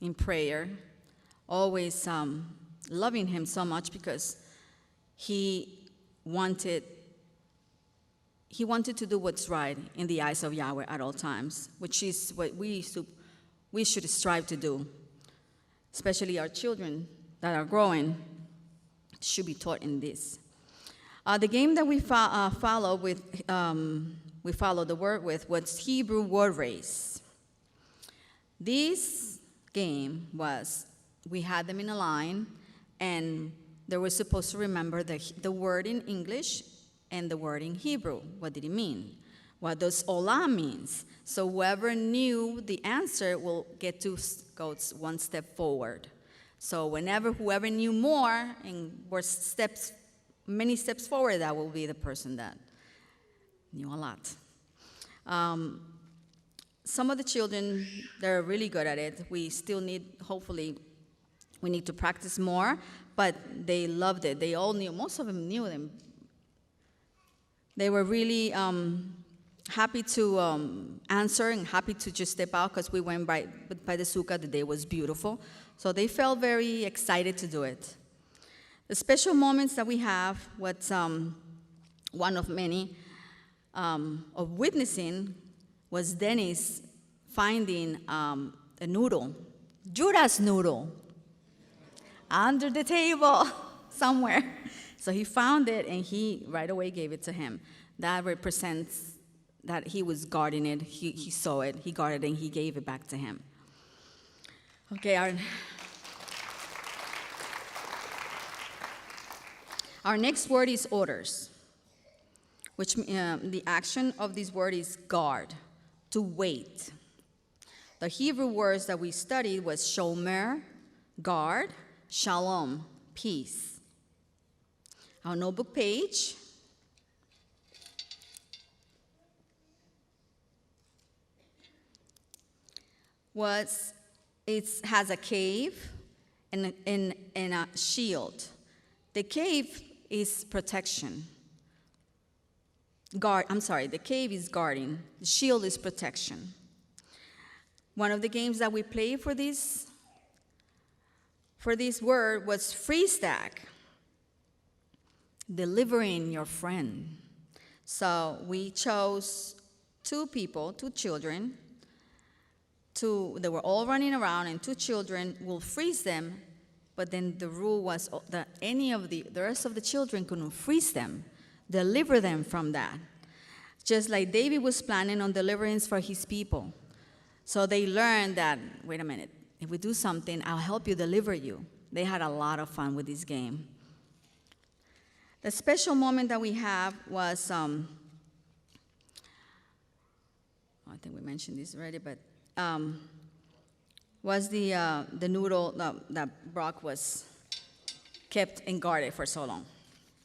in prayer, always loving him so much, because he wanted to do what's right in the eyes of Yahweh at all times, which is what we should strive to do. Especially our children that are growing should be taught in this. The game that we follow the word with was Hebrew word race. This game was, we had them in a line, and they were supposed to remember the word in English and the word in Hebrew. What did it mean? What does Olah means? So whoever knew the answer will get to go one step forward. So whoever knew more and were many steps forward, that will be the person that knew a lot. Some of the children, they're really good at it. We still need, hopefully, we need to practice more, but they loved it. They all knew, most of them knew them. They were really happy to answer and happy to just step out because we went by the Sukkot. The day was beautiful. So they felt very excited to do it. The special moments that we have, what's one of many of witnessing, was Dennis finding a noodle, Judah's noodle, under the table somewhere. So he found it, and he right away gave it to him. That represents that he was guarding it. He saw it, he guarded it, and he gave it back to him. Okay, our next word is orders, which the action of this word is guard, to wait. The Hebrew words that we studied was shomer, guard, shalom, peace. Our notebook page it has a cave and a shield. The cave is protection. The cave is guarding. The shield is protection. One of the games that we played for this word was freeze tag, delivering your friend. So we chose two children. They were all running around, and two children will freeze them, but then the rule was that the rest of the children couldn't freeze them, deliver them from that. Just like David was planning on deliverance for his people. So they learned that, wait a minute, if we do something, I'll help you deliver you. They had a lot of fun with this game. The special moment that we have was, I think we mentioned this already, but was the noodle that Brock was kept and guarded for so long,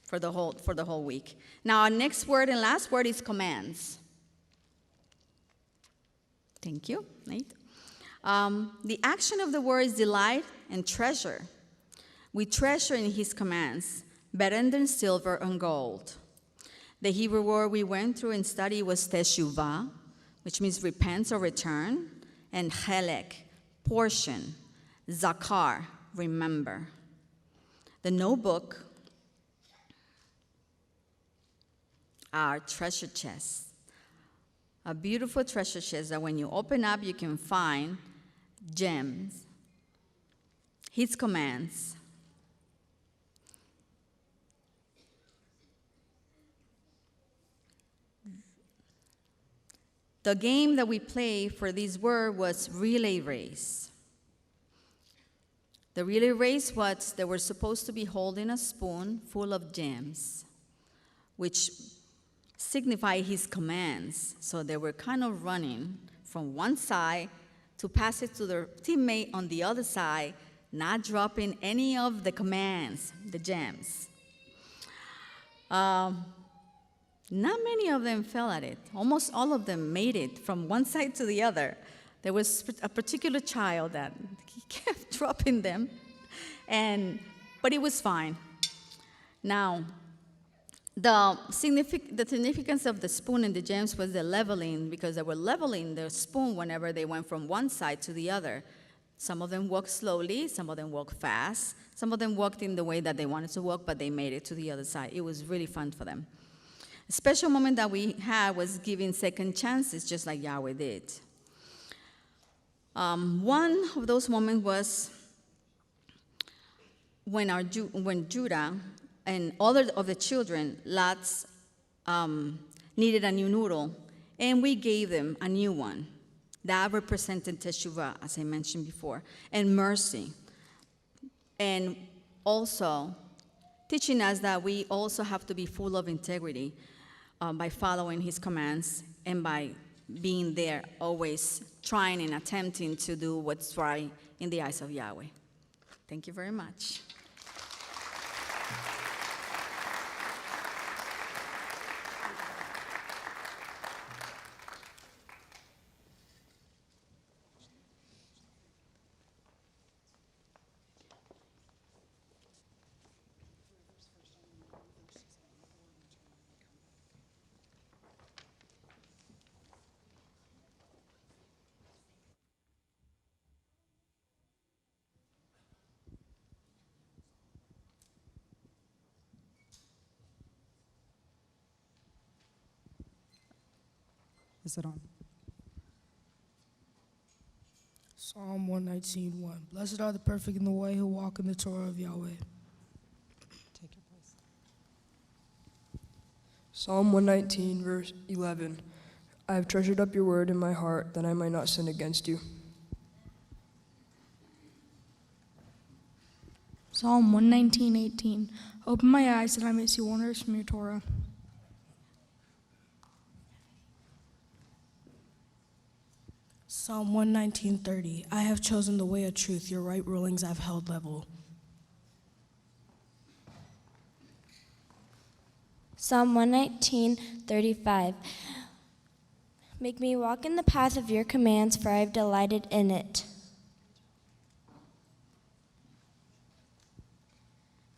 for the whole week. Now our next word and last word is commands. Thank you, Nate. The action of the word is delight and treasure. We treasure in his commands, better than silver and gold. The Hebrew word we went through and studied was teshuvah, which means repent or return, and chelek, portion, zakar, remember. The notebook, our treasure chest. A beautiful treasure chest that when you open up, you can find gems, his commands. The game that we played for this word was relay race. The relay race was they were supposed to be holding a spoon full of gems, which signify his commands. So they were kind of running from one side to pass it to their teammate on the other side, not dropping any of the commands, the gems. Not many of them fell at it. Almost all of them made it from one side to the other. There was a particular child that he kept dropping them, but it was fine. Now, the significance of the spoon and the gems was the leveling, because they were leveling their spoon whenever they went from one side to the other. Some of them walked slowly, some of them walked fast, some of them walked in the way that they wanted to walk, but they made it to the other side. It was really fun for them. A special moment that we had was giving second chances, just like Yahweh did. One of those moments was when Judah and other of the children, lots, needed a new noodle, and we gave them a new one. That represented teshuvah, as I mentioned before, and mercy. And also, teaching us that we also have to be full of integrity by following his commands and by being there, always trying and attempting to do what's right in the eyes of Yahweh. Thank you very much. Is it on? Psalm 119:1. Blessed are the perfect in the way who walk in the Torah of Yahweh. Take your place. Psalm 119, verse 11. I have treasured up your word in my heart, that I might not sin against you. Psalm 119:18. Open my eyes that I may see wonders from your Torah. Psalm 119:30. I have chosen the way of truth. Your right rulings I've held level. Psalm 119:35. Make me walk in the path of your commands, for I have delighted in it.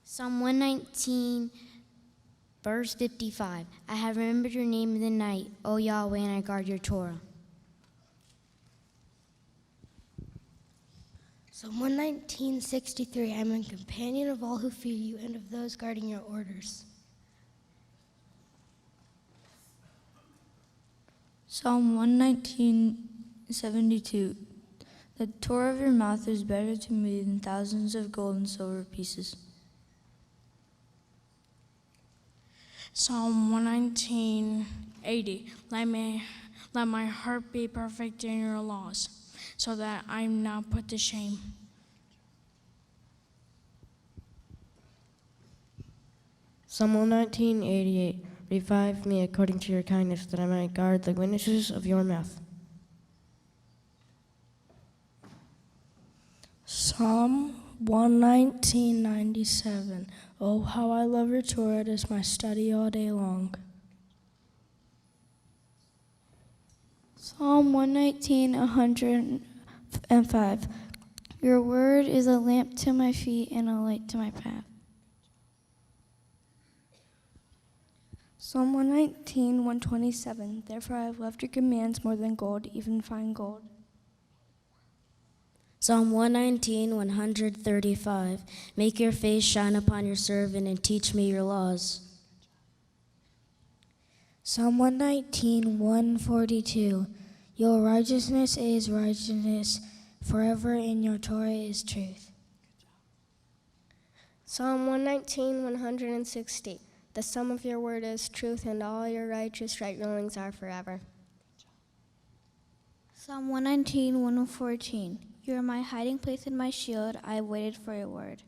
Psalm 119, verse 55. I have remembered your name in the night, O Yahweh, and I guard your Torah. Psalm 119:63. I am a companion of all who fear you and of those guarding your orders. Psalm 119:72. The Torah of your mouth is better to me than thousands of gold and silver pieces. Psalm 119:80. Let my heart be perfect in your laws, so that I am not put to shame. Psalm 119:88. Revive me according to your kindness, that I might guard the witnesses of your mouth. Psalm 119:97. Oh, how I love your Torah. It is my study all day long. Psalm 119:105. Your word is a lamp to my feet and a light to my path. Psalm 119:127. Therefore I have loved your commands more than gold, even fine gold. Psalm 119:135. Make your face shine upon your servant and teach me your laws. Psalm 119:142. Your righteousness is righteousness, forever in your Torah is truth. Psalm 119:160. The sum of your word is truth, and all your righteous right rulings are forever. Psalm 119:114. You are my hiding place and my shield. I waited for your word.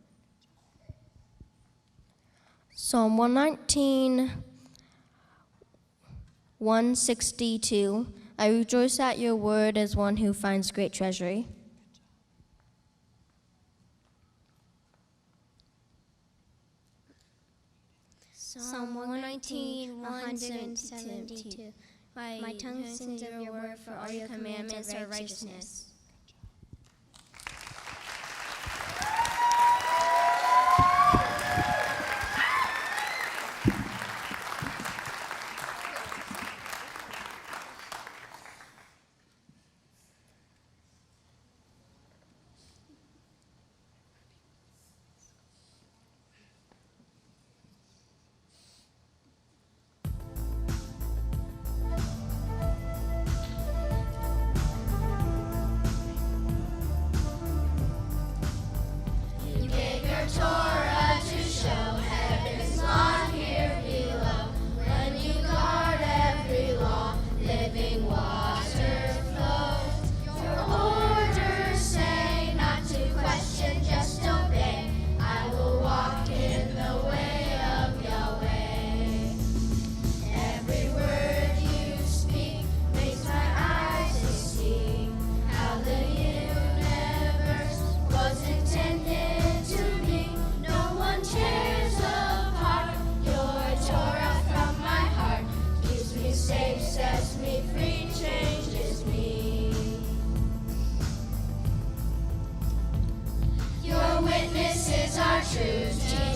Psalm 119:162. I rejoice at your word as one who finds great treasury. Psalm 119:172. My tongue sings of your word, for all your commandments are righteousness. Torah to show heaven's law here below. When you guard every law, living water flows. Your orders say not to question, just obey. I will walk in the way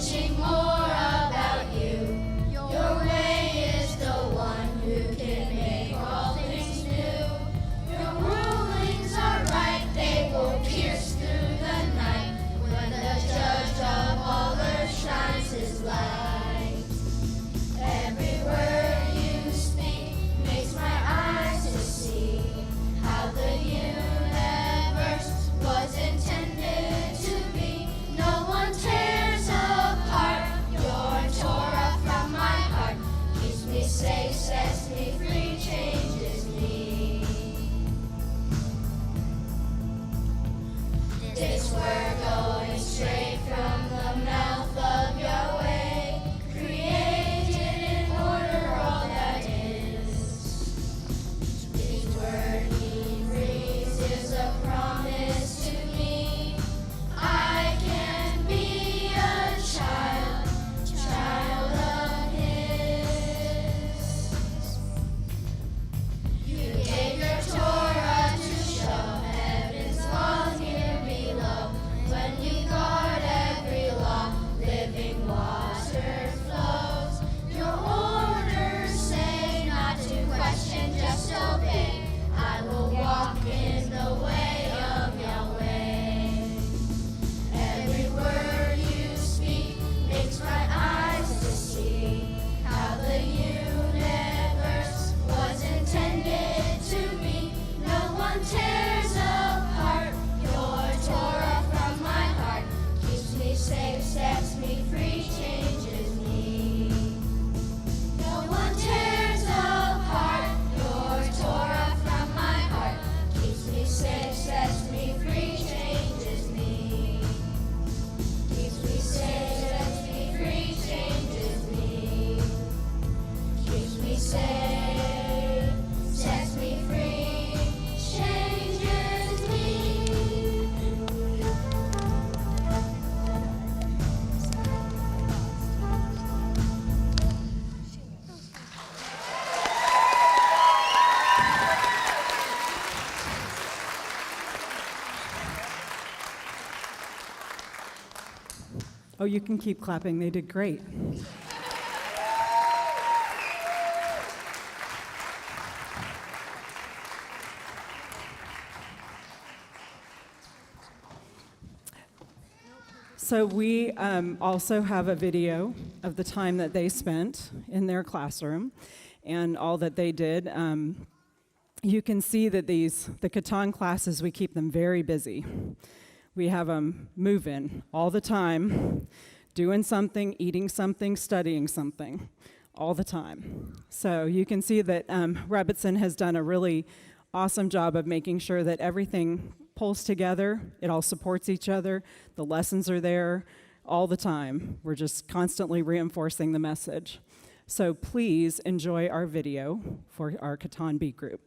teaching more about you. Your way is the one who can make all things new. Your rulings are right, they will pierce through the night. When the judge of all earth shines his light. Every word you speak makes my eyes to see how the universe was intended to be. No one tears apart your Torah from my heart. Keeps me safe, sets me free, changes me. This word going straight from the mouth of Yahweh, created in order all that is. His word he breathes is a promise to me. I can be a child of his. You gave your Torah to show heaven's laws here below. When you guard every law, living water flows. Your orders say not to question, just obey. I will walk in the way of Yahweh. Every word you speak makes my eyes to see how the universe was intended to be. No one tears apart your Torah from my heart. Keeps me safe, sets me free, changes me. No one tears apart your Torah from my heart. Keeps me safe, sets me free, changes me. Keeps me safe, sets me free, changes me. Keeps me safe, sets me free, changes me. Oh, you can keep clapping. They did great. So we also have a video of the time that they spent in their classroom and all that they did. You can see that the Katan classes, we keep them very busy. We have them moving all the time, doing something, eating something, studying something, all the time. So you can see that Rebbitzin has done a really awesome job of making sure that everything pulls together, it all supports each other, the lessons are there all the time. We're just constantly reinforcing the message. So please enjoy our video for our Katan B group.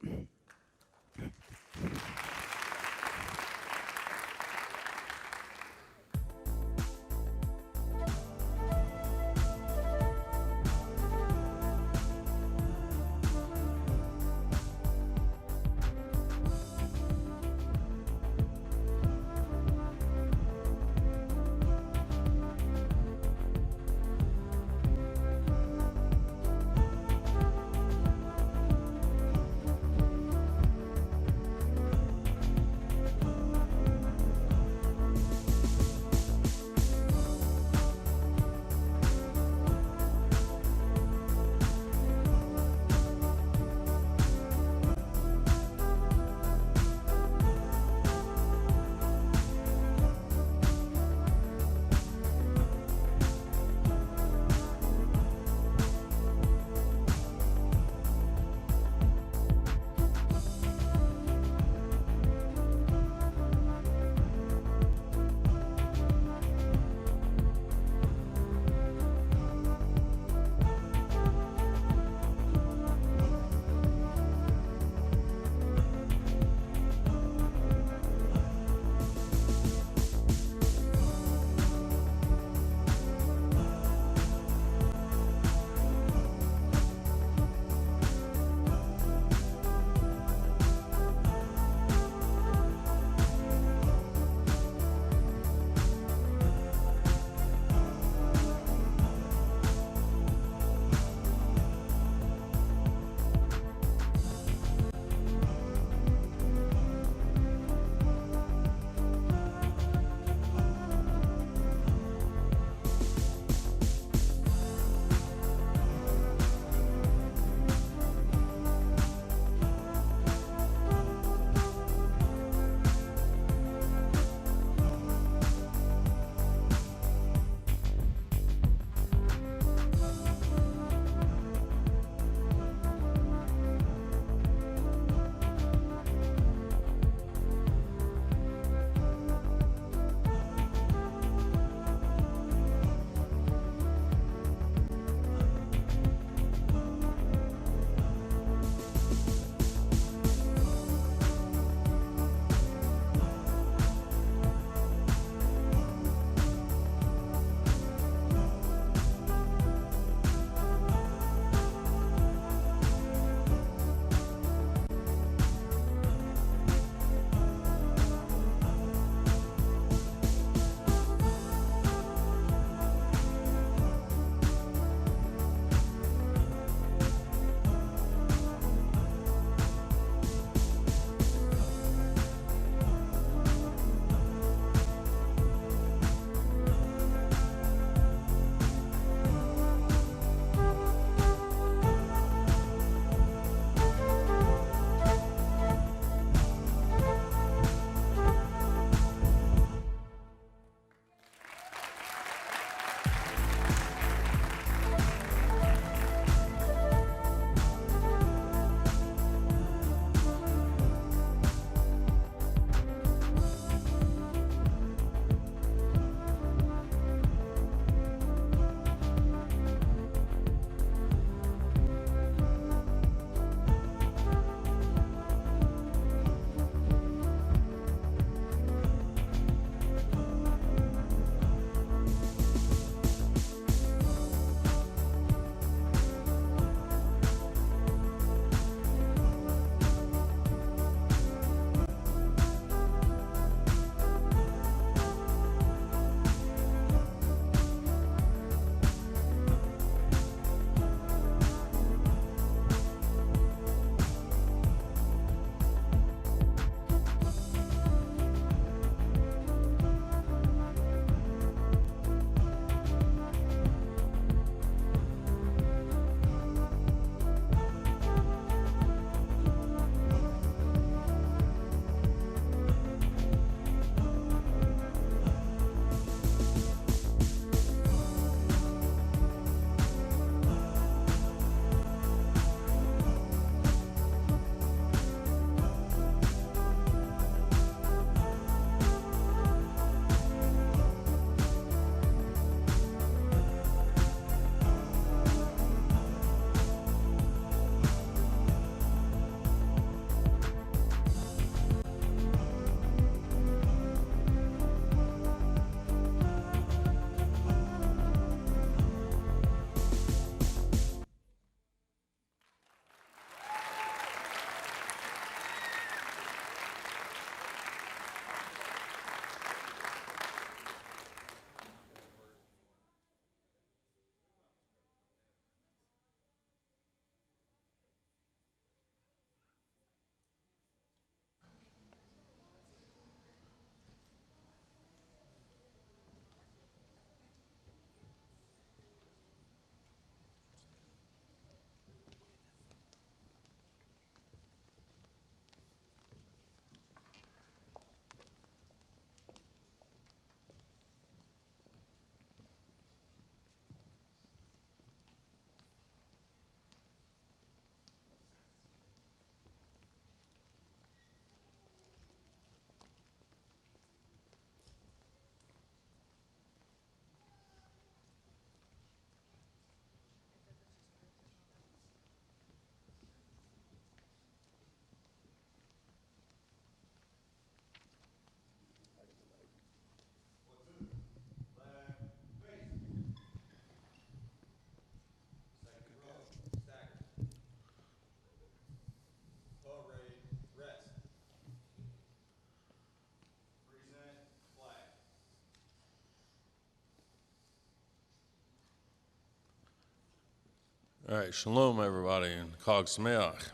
All right, shalom, everybody, and Chag Sameach.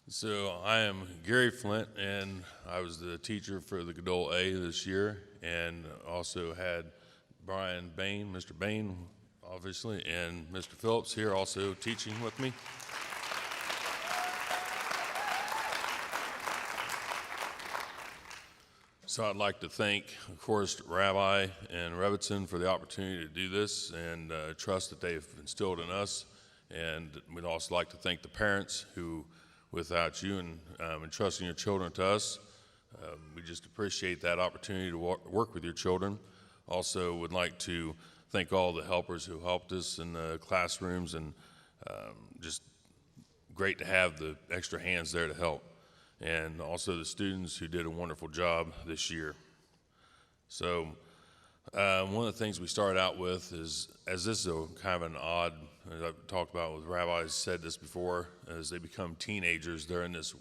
So I am Gary Flint, and I was the teacher for the Gadol A this year, and also had Brian Bain, Mr. Bain, obviously, and Mr. Phillips here also teaching with me. So I'd like to thank, of course, Rabbi and Rebbitzin for the opportunity to do this and trust that they've instilled in us. And we'd also like to thank the parents who, without you and entrusting your children to us, we just appreciate that opportunity to work with your children. Also would like to thank all the helpers who helped us in the classrooms, and just great to have the extra hands there to help. And also the students who did a wonderful job this year. So one of the things we started out with is, as this is a kind of an odd, as I've talked about with rabbis, said this before, as they become teenagers, they're in this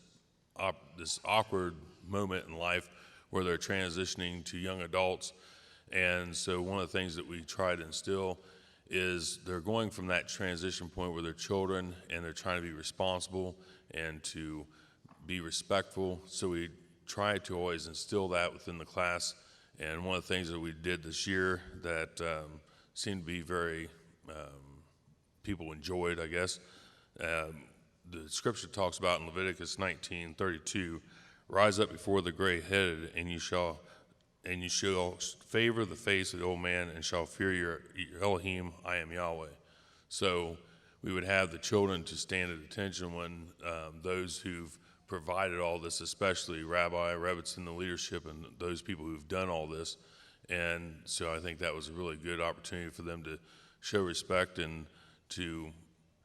awkward moment in life where they're transitioning to young adults. And so one of the things that we try to instill is they're going from that transition point where they're children and they're trying to be responsible and to be respectful. So we try to always instill that within the class. And one of the things that we did this year that seemed to be very, people enjoyed, I guess, the scripture talks about in Leviticus 19:32, rise up before the gray-headed, and you shall favor the face of the old man, and shall fear your Elohim, I am Yahweh. So we would have the children to stand at attention when those who've provided all this, especially Rabbi, Rebbitzin, the leadership, and those people who've done all this. And so I think that was a really good opportunity for them to show respect and to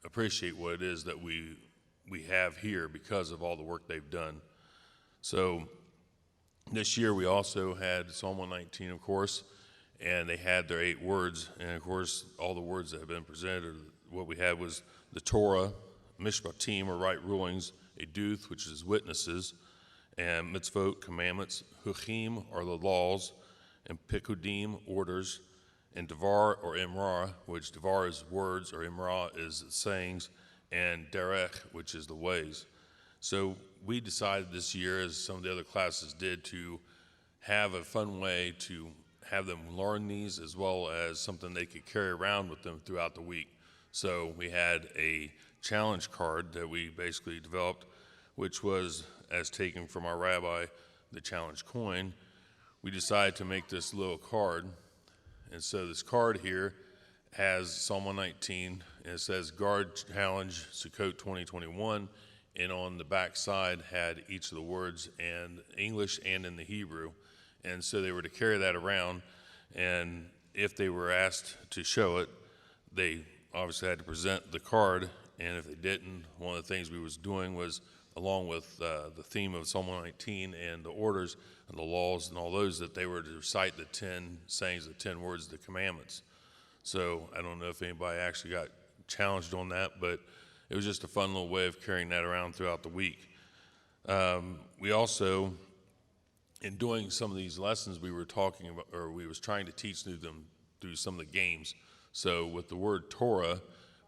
appreciate what it is that we have here because of all the work they've done. So this year we also had Psalm 119, of course, and they had their 8 words. And of course, all the words that have been presented, what we had was the Torah, Mishpatim, or right rulings, Eduth, which is witnesses, and mitzvot, commandments, Huchim, are the laws, and Pikudim, orders, and Devar, or Imra, which Devar is words, or Imra is sayings, and Derech, which is the ways. So we decided this year, as some of the other classes did, to have a fun way to have them learn these, as well as something they could carry around with them throughout the week. So we had a challenge card that we basically developed, which was, as taken from our rabbi, the challenge coin. We decided to make this little card. And so this card here has Psalm 119, and it says Guard Challenge Sukkot 2021, and on the back side had each of the words in English and in the Hebrew. And so they were to carry that around, and if they were asked to show it, they obviously had to present the card. And if they didn't, one of the things we was doing was, along with the theme of Psalm 119 and the orders and the laws and all those, that they were to recite the 10 sayings, the 10 words, the commandments. So I don't know if anybody actually got challenged on that, but it was just a fun little way of carrying that around throughout the week. We also, in doing some of these lessons, we were talking about, or we was trying to teach them through some of the games. So with the word Torah,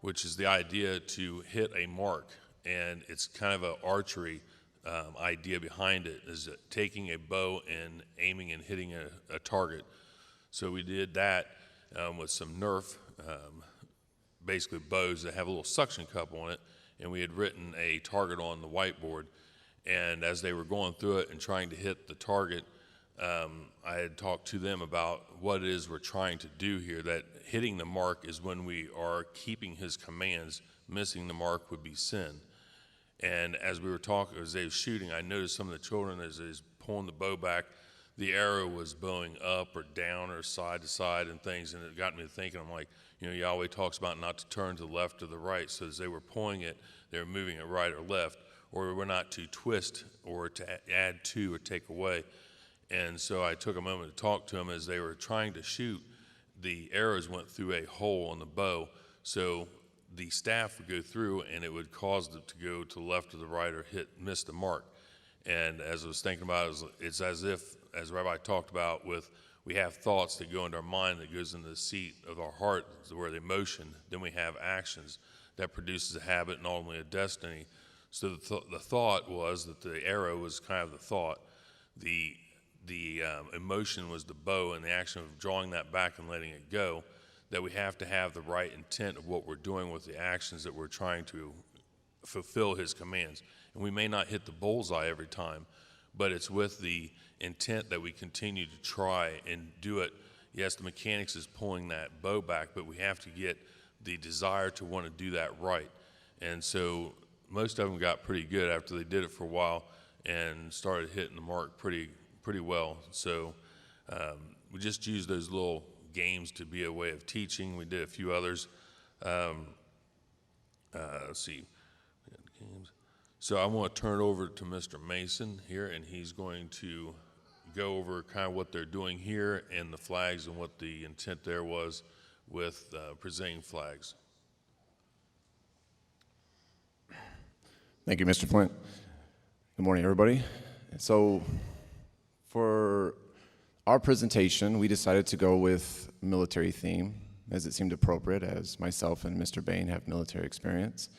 which is the idea to hit a mark, and it's kind of an archery idea behind it, is taking a bow and aiming and hitting a target. So we did that with some Nerf, basically bows that have a little suction cup on it, and we had written a target on the whiteboard. And as they were going through it and trying to hit the target, I had talked to them about what it is we're trying to do here, that hitting the mark is when we are keeping his commands. Missing the mark would be sin. And as we were talking, as they were shooting, I noticed some of the children, as they was pulling the bow back, the arrow was bowing up or down or side to side and things, and it got me to thinking, I'm like, Yahweh talks about not to turn to the left or the right. So as they were pulling it, they were moving it right or left, or we're not to twist or to add to or take away. And so I took a moment to talk to them as they were trying to shoot. The arrows went through a hole on the bow, so the staff would go through and it would cause them to go to the left or the right or miss the mark. And as I was thinking about it, it's as if, as Rabbi talked about, we have thoughts that go into our mind that goes into the seat of our heart, where the emotion, then we have actions that produces a habit and ultimately a destiny. So the thought was that the arrow was kind of the thought, the emotion was the bow, and the action of drawing that back and letting it go, that we have to have the right intent of what we're doing with the actions that we're trying to fulfill his commands. And we may not hit the bullseye every time, but it's with the intent that we continue to try and do it. Yes, the mechanics is pulling that bow back, but we have to get the desire to want to do that right. And so most of them got pretty good after they did it for a while and started hitting the mark pretty well. So we just used those little games to be a way of teaching. We did a few others. Let's see. So I want to turn it over to Mr. Mason here, and he's going to go over kind of what they're doing here and the flags and what the intent there was with presenting flags. Thank you, Mr. Flint. Good morning, everybody. So for our presentation, we decided to go with military theme, as it seemed appropriate, as myself and Mr. Bain have military experience,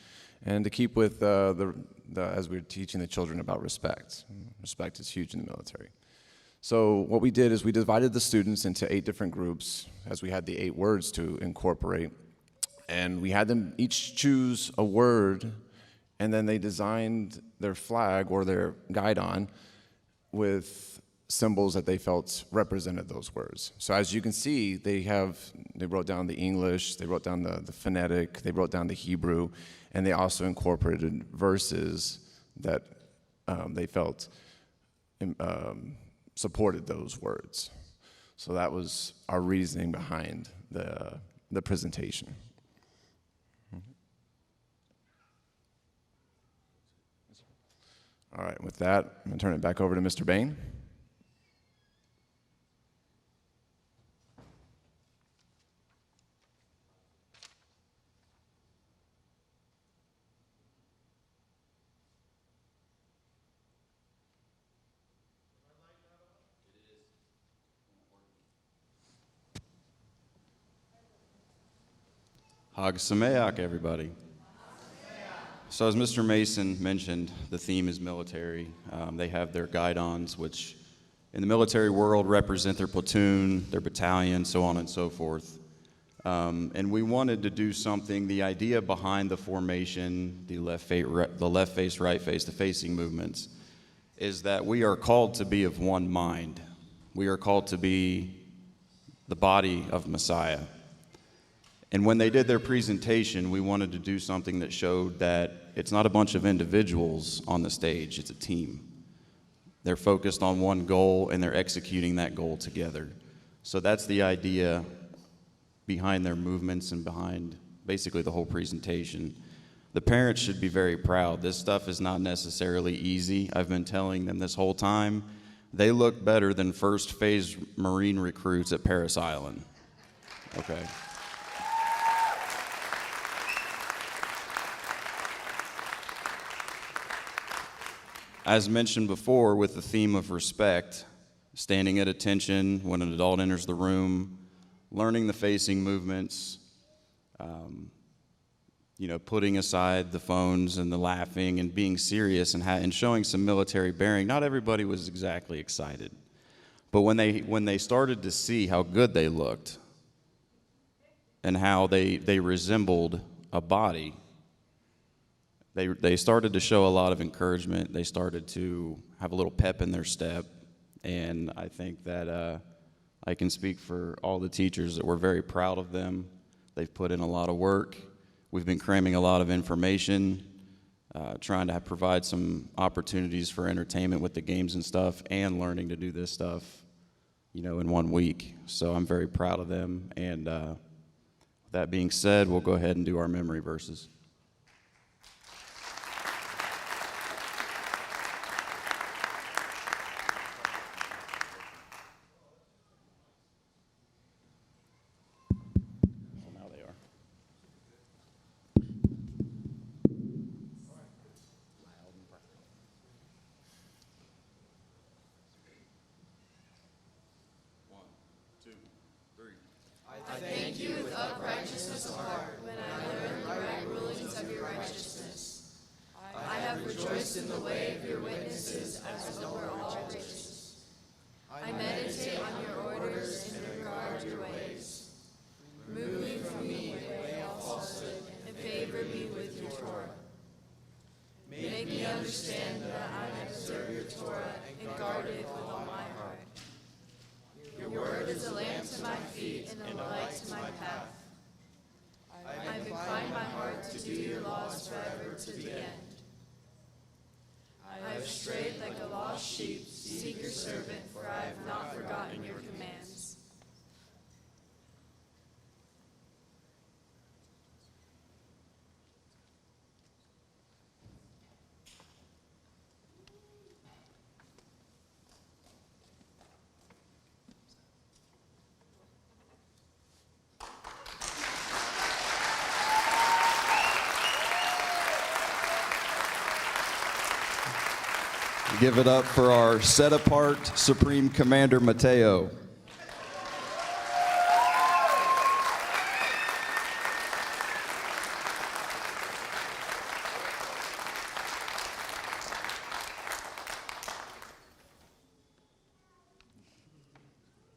and to keep with as we're teaching the children about respect. Respect is huge in the military. So what we did is we divided the students into 8 different groups, as we had the 8 words to incorporate, and we had them each choose a word, and then they designed their flag or their guidon with symbols that they felt represented those words. So as you can see, they wrote down the English, they wrote down the phonetic, they wrote down the Hebrew, and they also incorporated verses that they felt supported those words. So that was our reasoning behind the presentation. All right, with that, I'm going to turn it back over to Mr. Bain. Hag Sameach, everybody. So as Mr. Mason mentioned, the theme is military. They have their guidons, which in the military world represent their platoon, their battalion, so on and so forth. And we wanted to do something, the idea behind the formation, the left face, right face, the facing movements, is that we are called to be of one mind. We are called to be the body of Messiah. And when they did their presentation, we wanted to do something that showed that it's not a bunch of individuals on the stage, it's a team. They're focused on one goal and they're executing that goal together. So that's the idea behind their movements and behind basically the whole presentation. The parents should be very proud. This stuff is not necessarily easy. I've been telling them this whole time, they look better than first phase Marine recruits at Paris Island. Okay. As mentioned before, with the theme of respect, standing at attention when an adult enters the room, learning the facing movements, putting aside the phones and the laughing and being serious and showing some military bearing. Not everybody was exactly excited. But when they started to see how good they looked and how they resembled a body, they started to show a lot of encouragement. They started to have a little pep in their step. And I think that I can speak for all the teachers that we're very proud of them. They've put in a lot of work. We've been cramming a lot of information, trying to provide some opportunities for entertainment with the games and stuff, and learning to do this stuff, in 1 week. So I'm very proud of them. And with that being said, we'll go ahead and do our memory verses. the way of your witnesses as over all riches. I meditate on your orders and regard your ways. Remove me from me the way of falsehood and favor me with your Torah. Make me understand that I may observe your Torah and guard it with all my heart. Your word is a lamp to my feet and a light to my path. I have inclined my heart to do your laws forever to the end. I have strayed like a lost sheep. Seek your servant, for I have not forgotten your commands. Give it up for our set-apart Supreme Commander Mateo.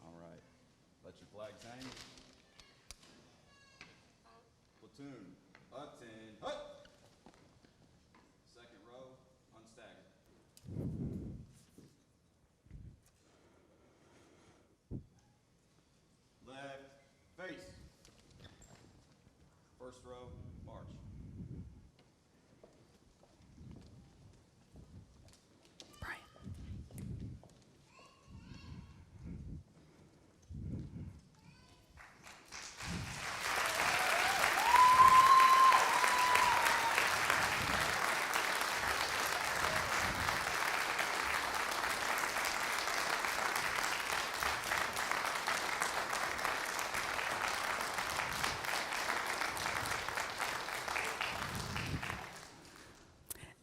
All right, let your flags hang. Platoon, attend, hut. Second row, unstaggered. Left, face. First row, march.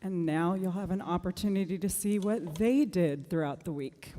And now you'll have an opportunity to see what they did throughout the week.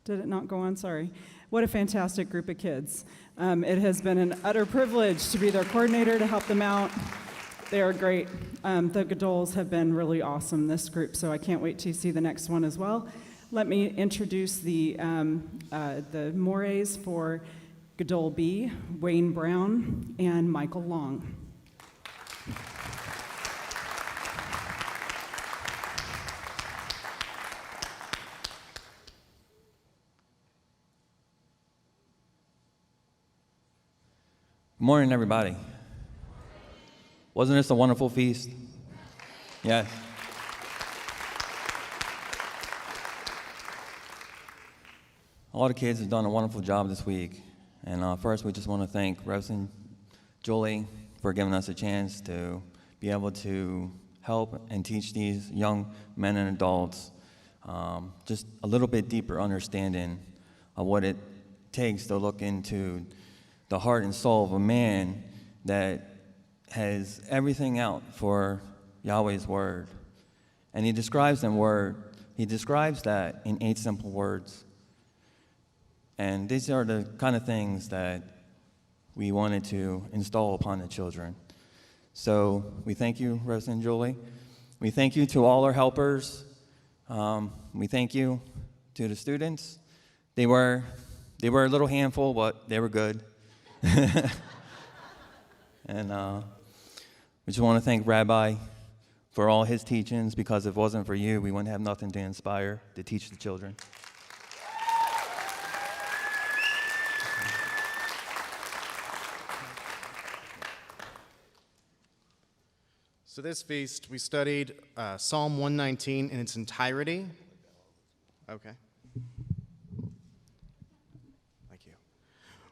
Did it not go on? Sorry. What a fantastic group of kids. It has been an utter privilege to be their coordinator, to help them out. They are great. The Gadols have been really awesome, this group, so I can't wait to see the next one as well. Let me introduce the mores for Gadol B, Wayne Brown, and Michael Long. Good morning, everybody. Wasn't this a wonderful feast? Yes. All the kids have done a wonderful job this week. And first, we just want to thank Reverend Julie for giving us a chance to be able to help and teach these young men and adults just a little bit deeper understanding of what it takes to look into the heart and soul of a man that has everything out for Yahweh's word. And he describes that in 8 simple words. And these are the kind of things that we wanted to install upon the children. So we thank you, Reverend Julie. We thank you to all our helpers. We thank you to the students. They were a little handful, but they were good. And we just want to thank Rabbi for all his teachings, because if it wasn't for you, we wouldn't have nothing to inspire to teach the children. So this feast, we studied Psalm 119 in its entirety. Okay. Thank you.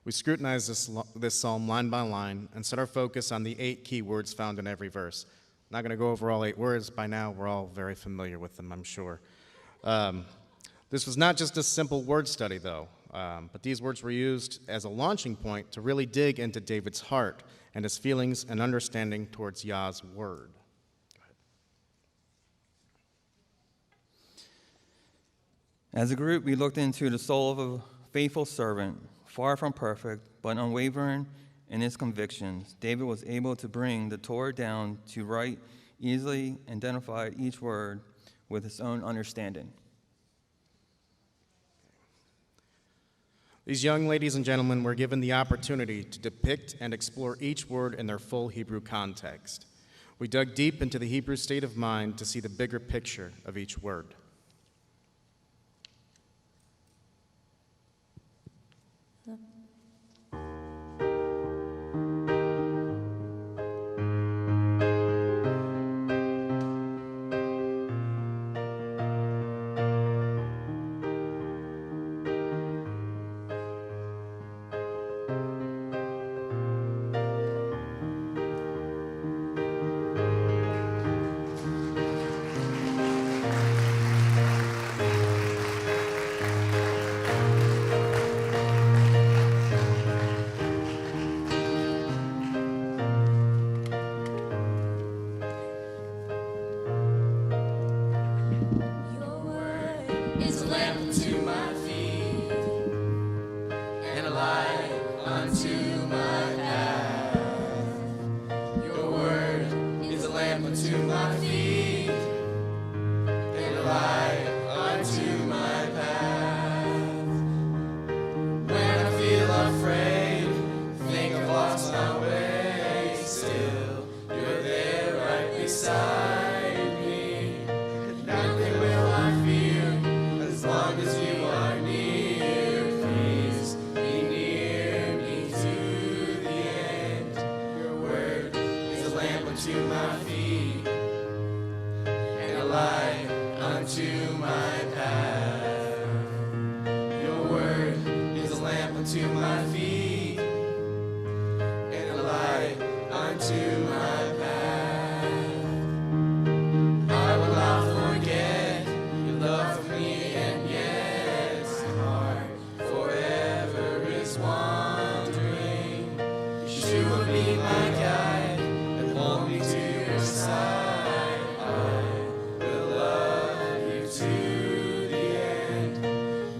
We scrutinized this psalm line by line and set our focus on the 8 key words found in every verse. I'm not going to go over all 8 words. By now, we're all very familiar with them, I'm sure. This was not just a simple word study, though, but these words were used as a launching point to really dig into David's heart and his feelings and understanding towards Yah's word. As a group, we looked into the soul of a faithful servant, far from perfect, but unwavering in his convictions. David was able to bring the Torah down to write, easily identify each word with his own understanding. These young ladies and gentlemen were given the opportunity to depict and explore each word in their full Hebrew context. We dug deep into the Hebrew state of mind to see the bigger picture of each word.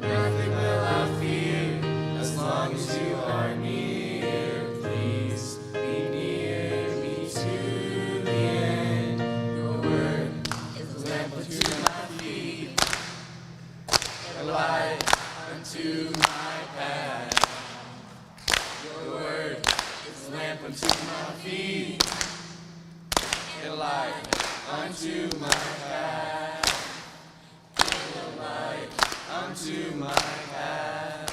Nothing light unto my path. Your word is a lamp unto my feet, a light unto my path. A light unto my path.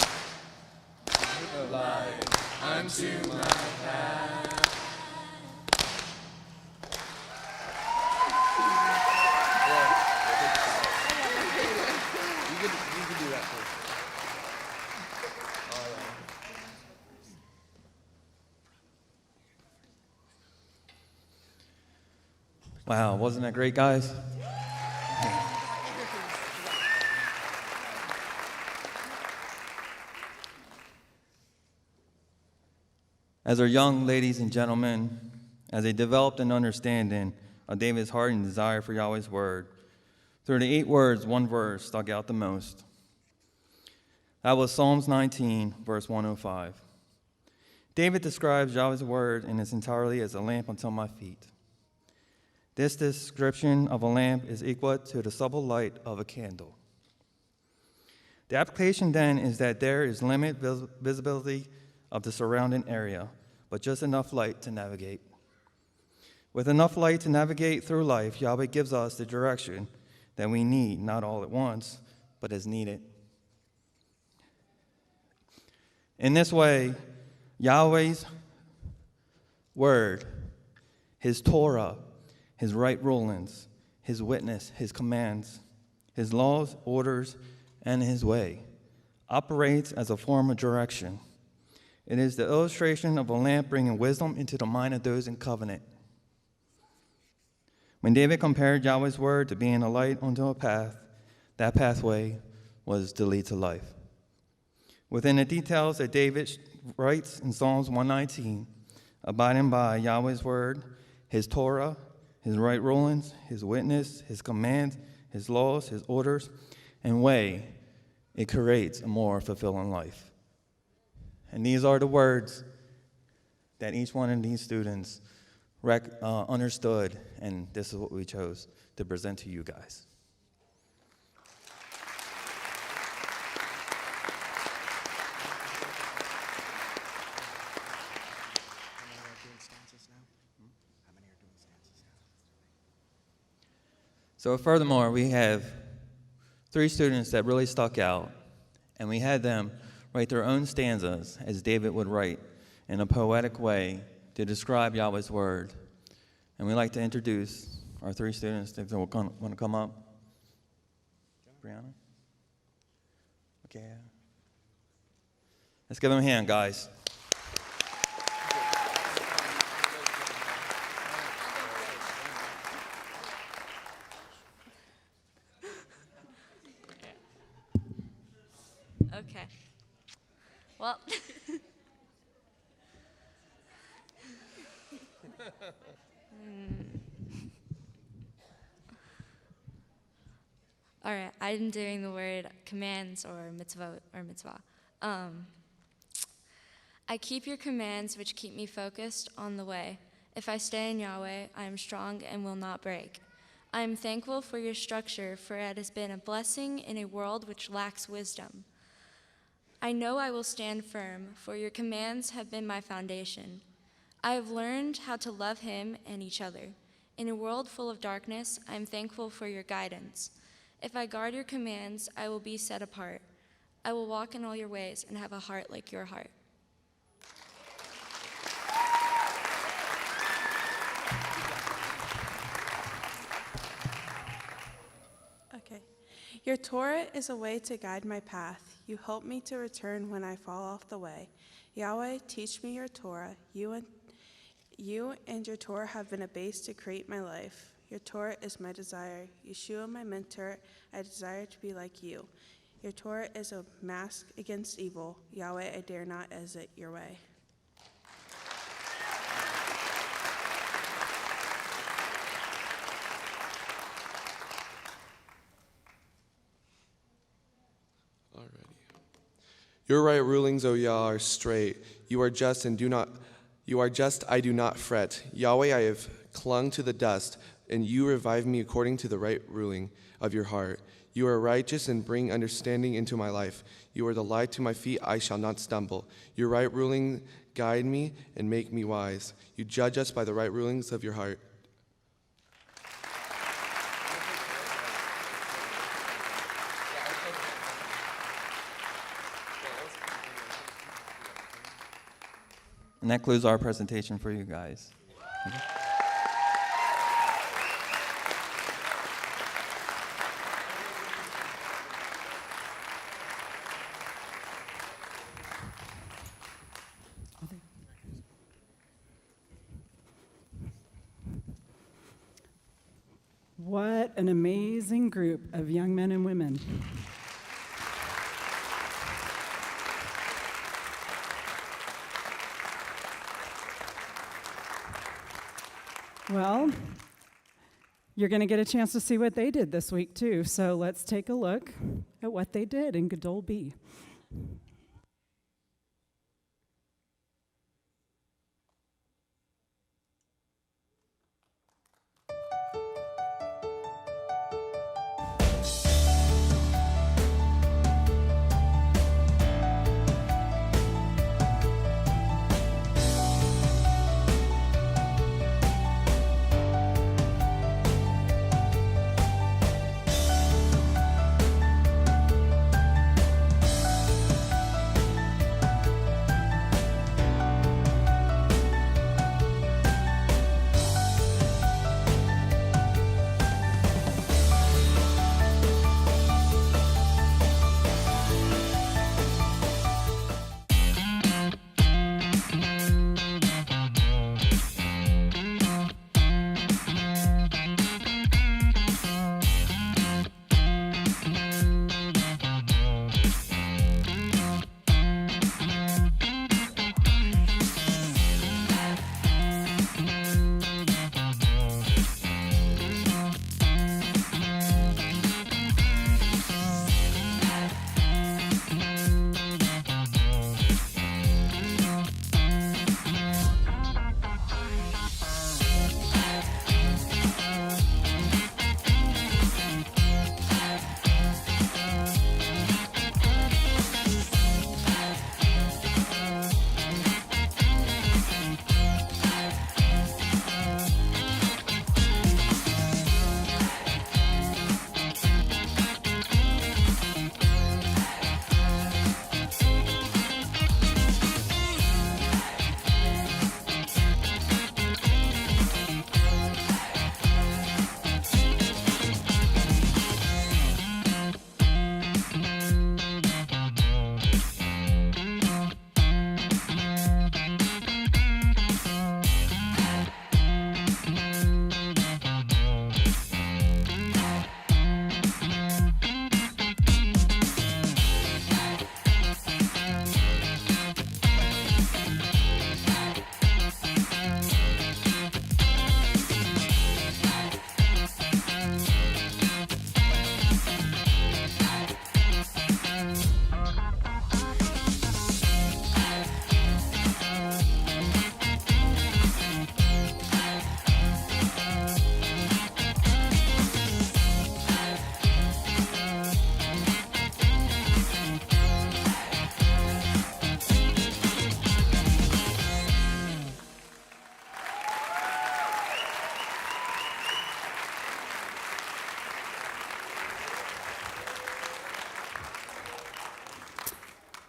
A light unto my path. You can do that first. Wow, wasn't that great, guys? As our young ladies and gentlemen, as they developed an understanding of David's heart and desire for Yahweh's word, through the 8 words, one verse stuck out the most. That was Psalms 19, verse 105. David describes Yahweh's word in its entirety as a lamp unto my feet. This description of a lamp is equal to the subtle light of a candle. The application then is that there is limited visibility of the surrounding area, but just enough light to navigate. With enough light to navigate through life, Yahweh gives us the direction that we need, not all at once, but as needed. In this way, Yahweh's word, his Torah, his right rulings, his witness, his commands, his laws, orders, and his way operates as a form of direction. It is the illustration of a lamp bringing wisdom into the mind of those in covenant. When David compared Yahweh's word to being a light onto a path, that pathway was to lead to life. Within the details that David writes in Psalms 119, abiding by Yahweh's word, his Torah, his right rulings, his witness, his commands, his laws, his orders, and way, it creates a more fulfilling life. And these are the words that each one of these students understood, and this is what we chose to present to you guys. So furthermore, we have 3 students that really stuck out, and we had them write their own stanzas, as David would write, in a poetic way to describe Yahweh's word. And we'd like to introduce our 3 students that want to come up. Brianna? Okay. Let's give them a hand, guys. Okay. Well, all right, I'm doing the word commands or mitzvot or mitzvah. I keep your commands which keep me focused on the way. If I stay in Yahweh, I am strong and will not break. I am thankful for your structure, for it has been a blessing in a world which lacks wisdom. I know I will stand firm, for your commands have been my foundation. I have learned how to love him and each other. In a world full of darkness, I am thankful for your guidance. If I guard your commands, I will be set apart. I will walk in all your ways and have a heart like your heart. Okay. Your Torah is a way to guide my path. You help me to return when I fall off the way. Yahweh, teach me your Torah. You and your Torah have been a base to create my life. Your Torah is my desire. Yeshua, my mentor, I desire to be like you. Your Torah is a mask against evil. Yahweh, I dare not exit your way. Your right rulings, O Yah, are straight. You are just, I do not fret. Yahweh, I have clung to the dust, and you revive me according to the right ruling of your heart. You are righteous and bring understanding into my life. You are the light to my feet, I shall not stumble. Your right ruling guide me and make me wise. You judge us by the right rulings of your heart. And that concludes our presentation for you guys. What an amazing group of young men and women. Well, you're going to get a chance to see what they did this week, too. So let's take a look at what they did in Gadol B.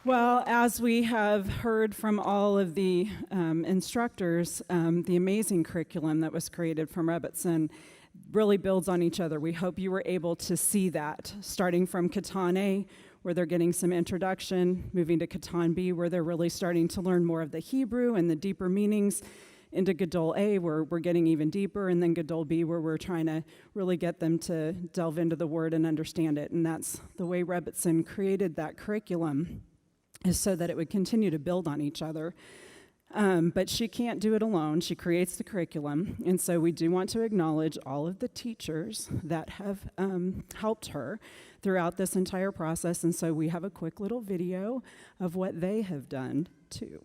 Well, as we have heard from all of the instructors, the amazing curriculum that was created from Rebbitzin really builds on each other. We hope you were able to see that, starting from Katan A, where they're getting some introduction, moving to Katan B, where they're really starting to learn more of the Hebrew and the deeper meanings, into Gadol A, where we're getting even deeper, and then Gadol B, where we're trying to really get them to delve into the Word and understand it. And that's the way Rebbitzin created that curriculum, is so that it would continue to build on each other. But she can't do it alone. She creates the curriculum. And so we do want to acknowledge all of the teachers that have helped her throughout this entire process. And so we have a quick little video of what they have done too.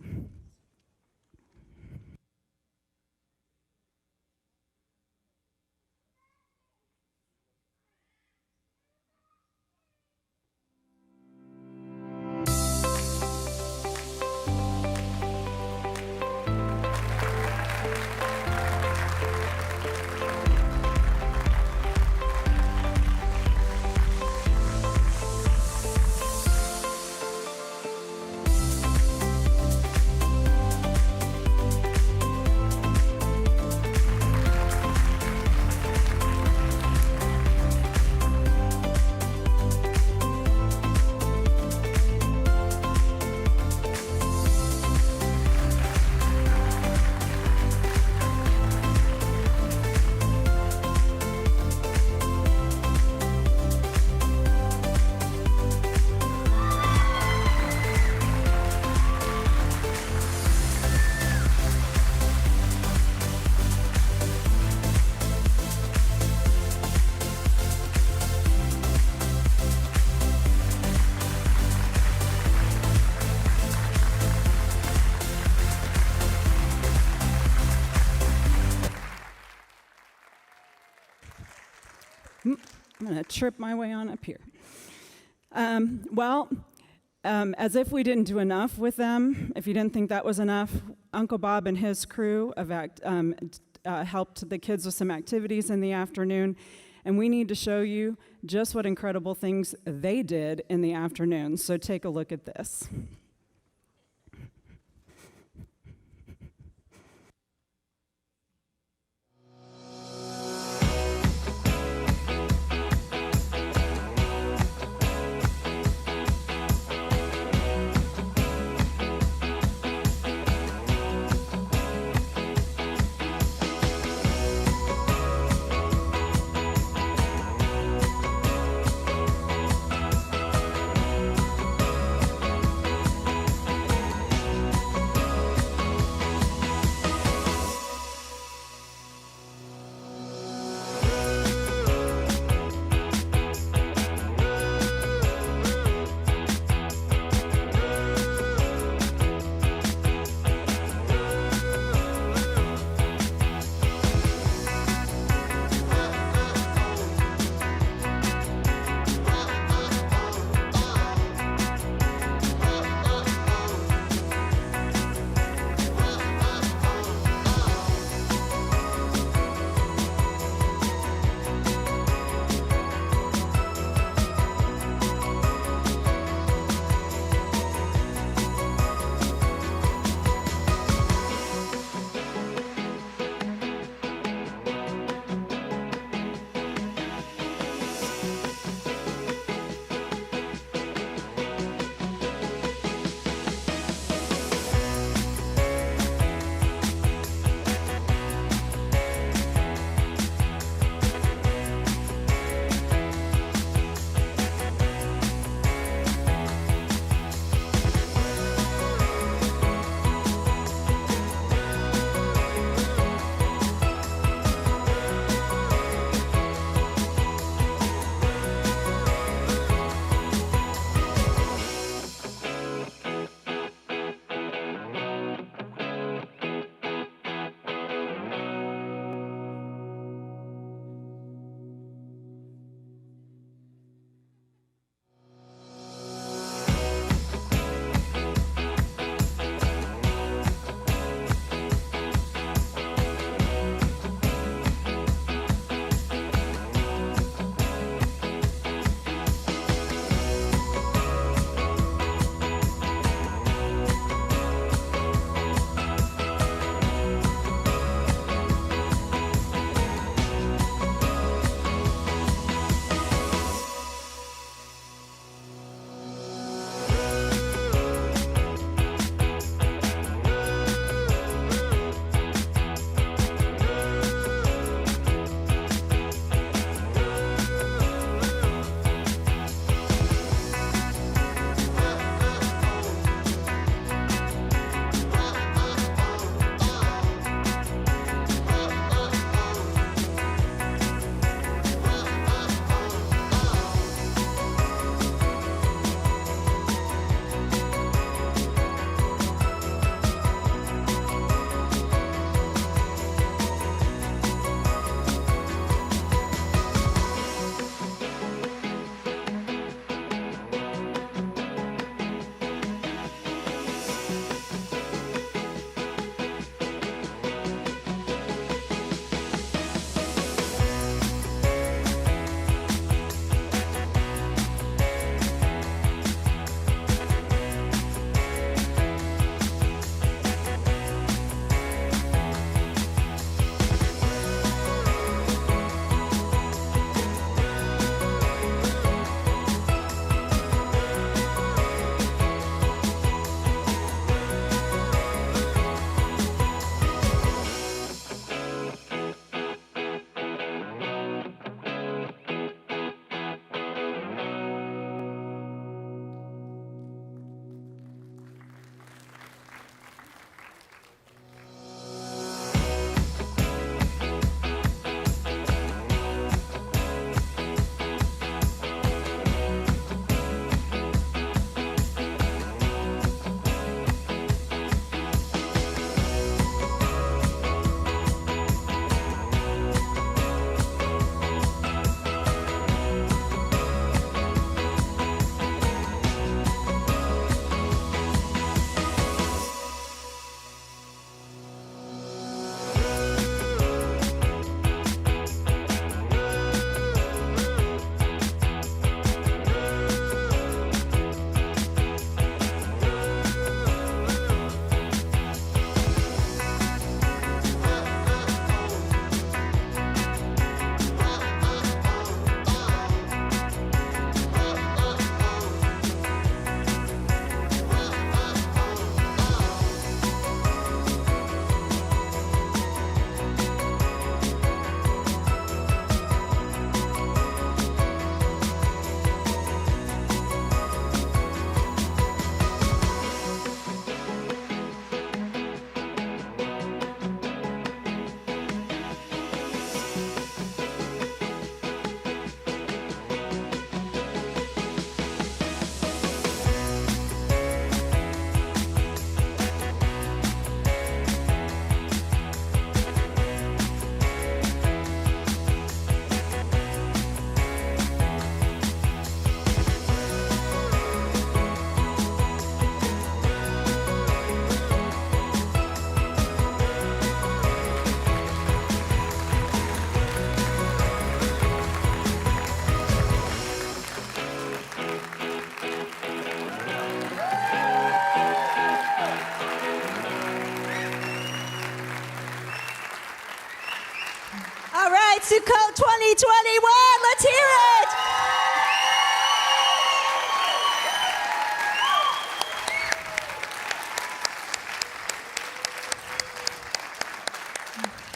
to trip my way on up here. As if we didn't do enough with them, if you didn't think that was enough, Uncle Bob and his crew helped the kids with some activities in the afternoon, and we need to show you just what incredible things they did in the afternoon. So take a look at this.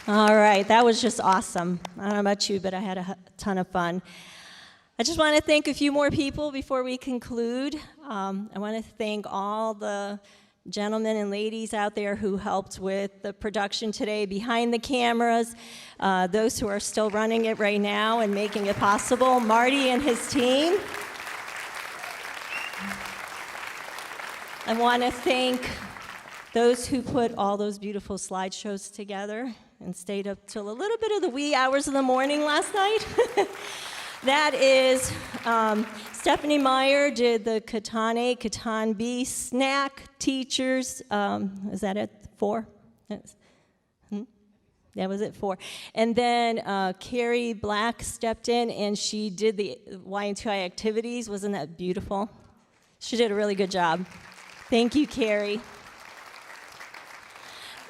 All right, that was just awesome. I don't know about you, but I had a ton of fun. I just want to thank a few more people before we conclude. I want to thank all the gentlemen and ladies out there who helped with the production today behind the cameras, those who are still running it right now and making it possible, Marty and his team. I want to thank those who put all those beautiful slideshows together and stayed up till a little bit of the wee hours of the morning last night. That is, Stephanie Meyer did the Catan A, Catan B snack teachers. Is that it? 4? That was it, 4. And then Carrie Black stepped in and she did the YMTOI activities. Wasn't that beautiful? She did a really good job. Thank you, Carrie.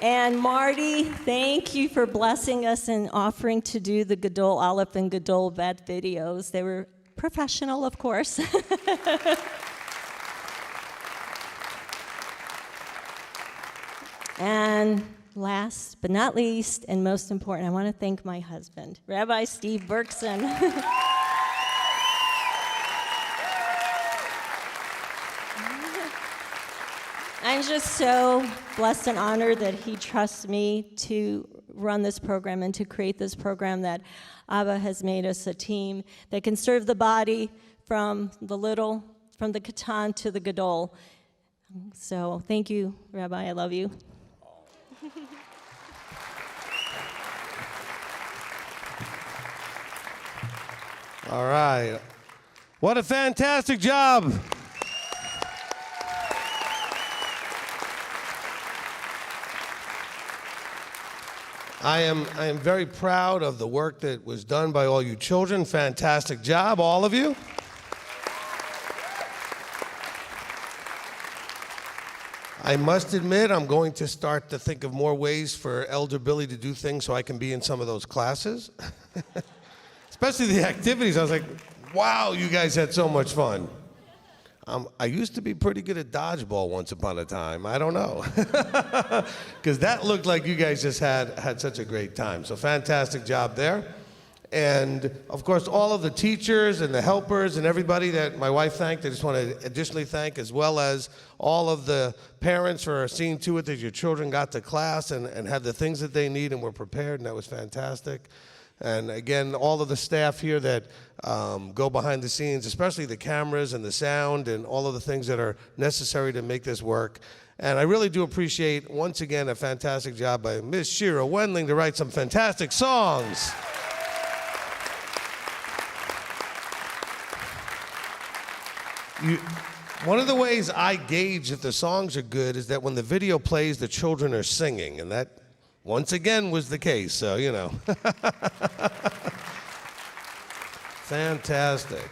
And Marty, thank you for blessing us and offering to do the Gadol Aleph and Gadol Bet videos. They were professional, of course. And last but not least, and most important, I want to thank my husband, Rabbi Steve Berkson. I'm just so blessed and honored that he trusts me to run this program and to create this program, that Abba has made us a team that can serve the body from the Katan to the Gadol. So thank you, Rabbi. I love you. All right. What a fantastic job. I am very proud of the work that was done by all you children. Fantastic job, all of you. I must admit, I'm going to start to think of more ways for Elder Billy to do things so I can be in some of those classes. Especially the activities. I was like, wow, you guys had so much fun. I used to be pretty good at dodgeball once upon a time. I don't know. Because that looked like you guys just had such a great time. So fantastic job there. And of course, all of the teachers and the helpers and everybody that my wife thanked, I just want to additionally thank, as well as all of the parents for seeing to it that your children got to class and had the things that they need and were prepared, and that was fantastic. And again, all of the staff here that go behind the scenes, especially the cameras and the sound and all of the things that are necessary to make this work. And I really do appreciate, once again, a fantastic job by Miss Shira Wendling to write some fantastic songs. One of the ways I gauge if the songs are good is that when the video plays, the children are singing, and that once again was the case, so you know. Fantastic,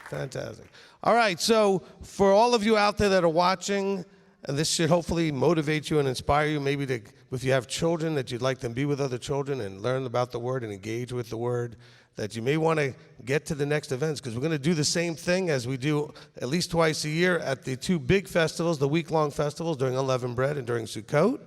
fantastic. All right, so for all of you out there that are watching, and this should hopefully motivate you and inspire you, maybe to, if you have children, that you'd like them to be with other children and learn about the Word and engage with the Word, that you may want to get to the next events, because we're going to do the same thing as we do at least twice a year at the 2 big festivals, the week-long festivals during Unleavened Bread and during Sukkot.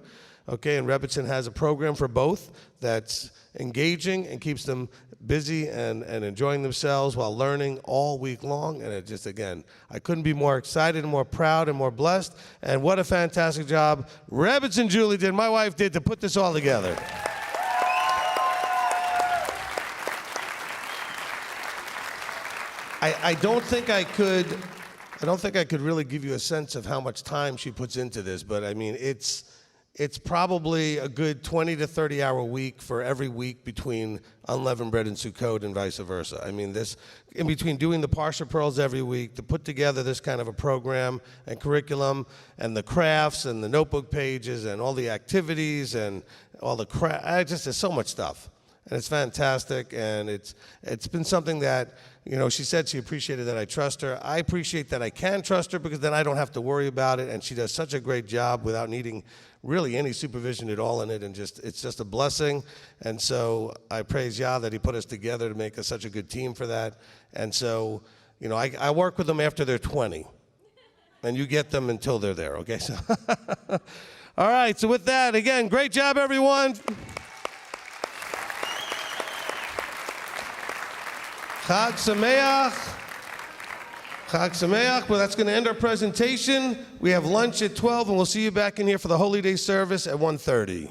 Okay, and Rebbitzin has a program for both that's engaging and keeps them busy and enjoying themselves while learning all week long. And it just, again, I couldn't be more excited and more proud and more blessed. And what a fantastic job Rebbitzin Julie did, my wife did, to put this all together. I don't think I could really give you a sense of how much time she puts into this, but I mean, it's probably a good 20 to 30 hour week for every week between Unleavened Bread and Sukkot and vice versa. I mean, this, in between doing the Parsha Pearls every week, to put together this kind of a program and curriculum and the crafts and the notebook pages and all the activities and all the just there's so much stuff. And it's fantastic, and it's been something that, you know, she said she appreciated that I trust her. I appreciate that I can trust her, because then I don't have to worry about it, and she does such a great job without needing really any supervision at all in it, and it's just a blessing. And so I praise Yah that he put us together to make us such a good team for that. And so, you know, I work with them after they're 20, and you get them until they're there, okay? So, all right, so with that, again, great job, everyone. Chag Sameach. Chag Sameach. Well, that's going to end our presentation. We have lunch at 12, and we'll see you back in here for the Holy Day service at 1:30.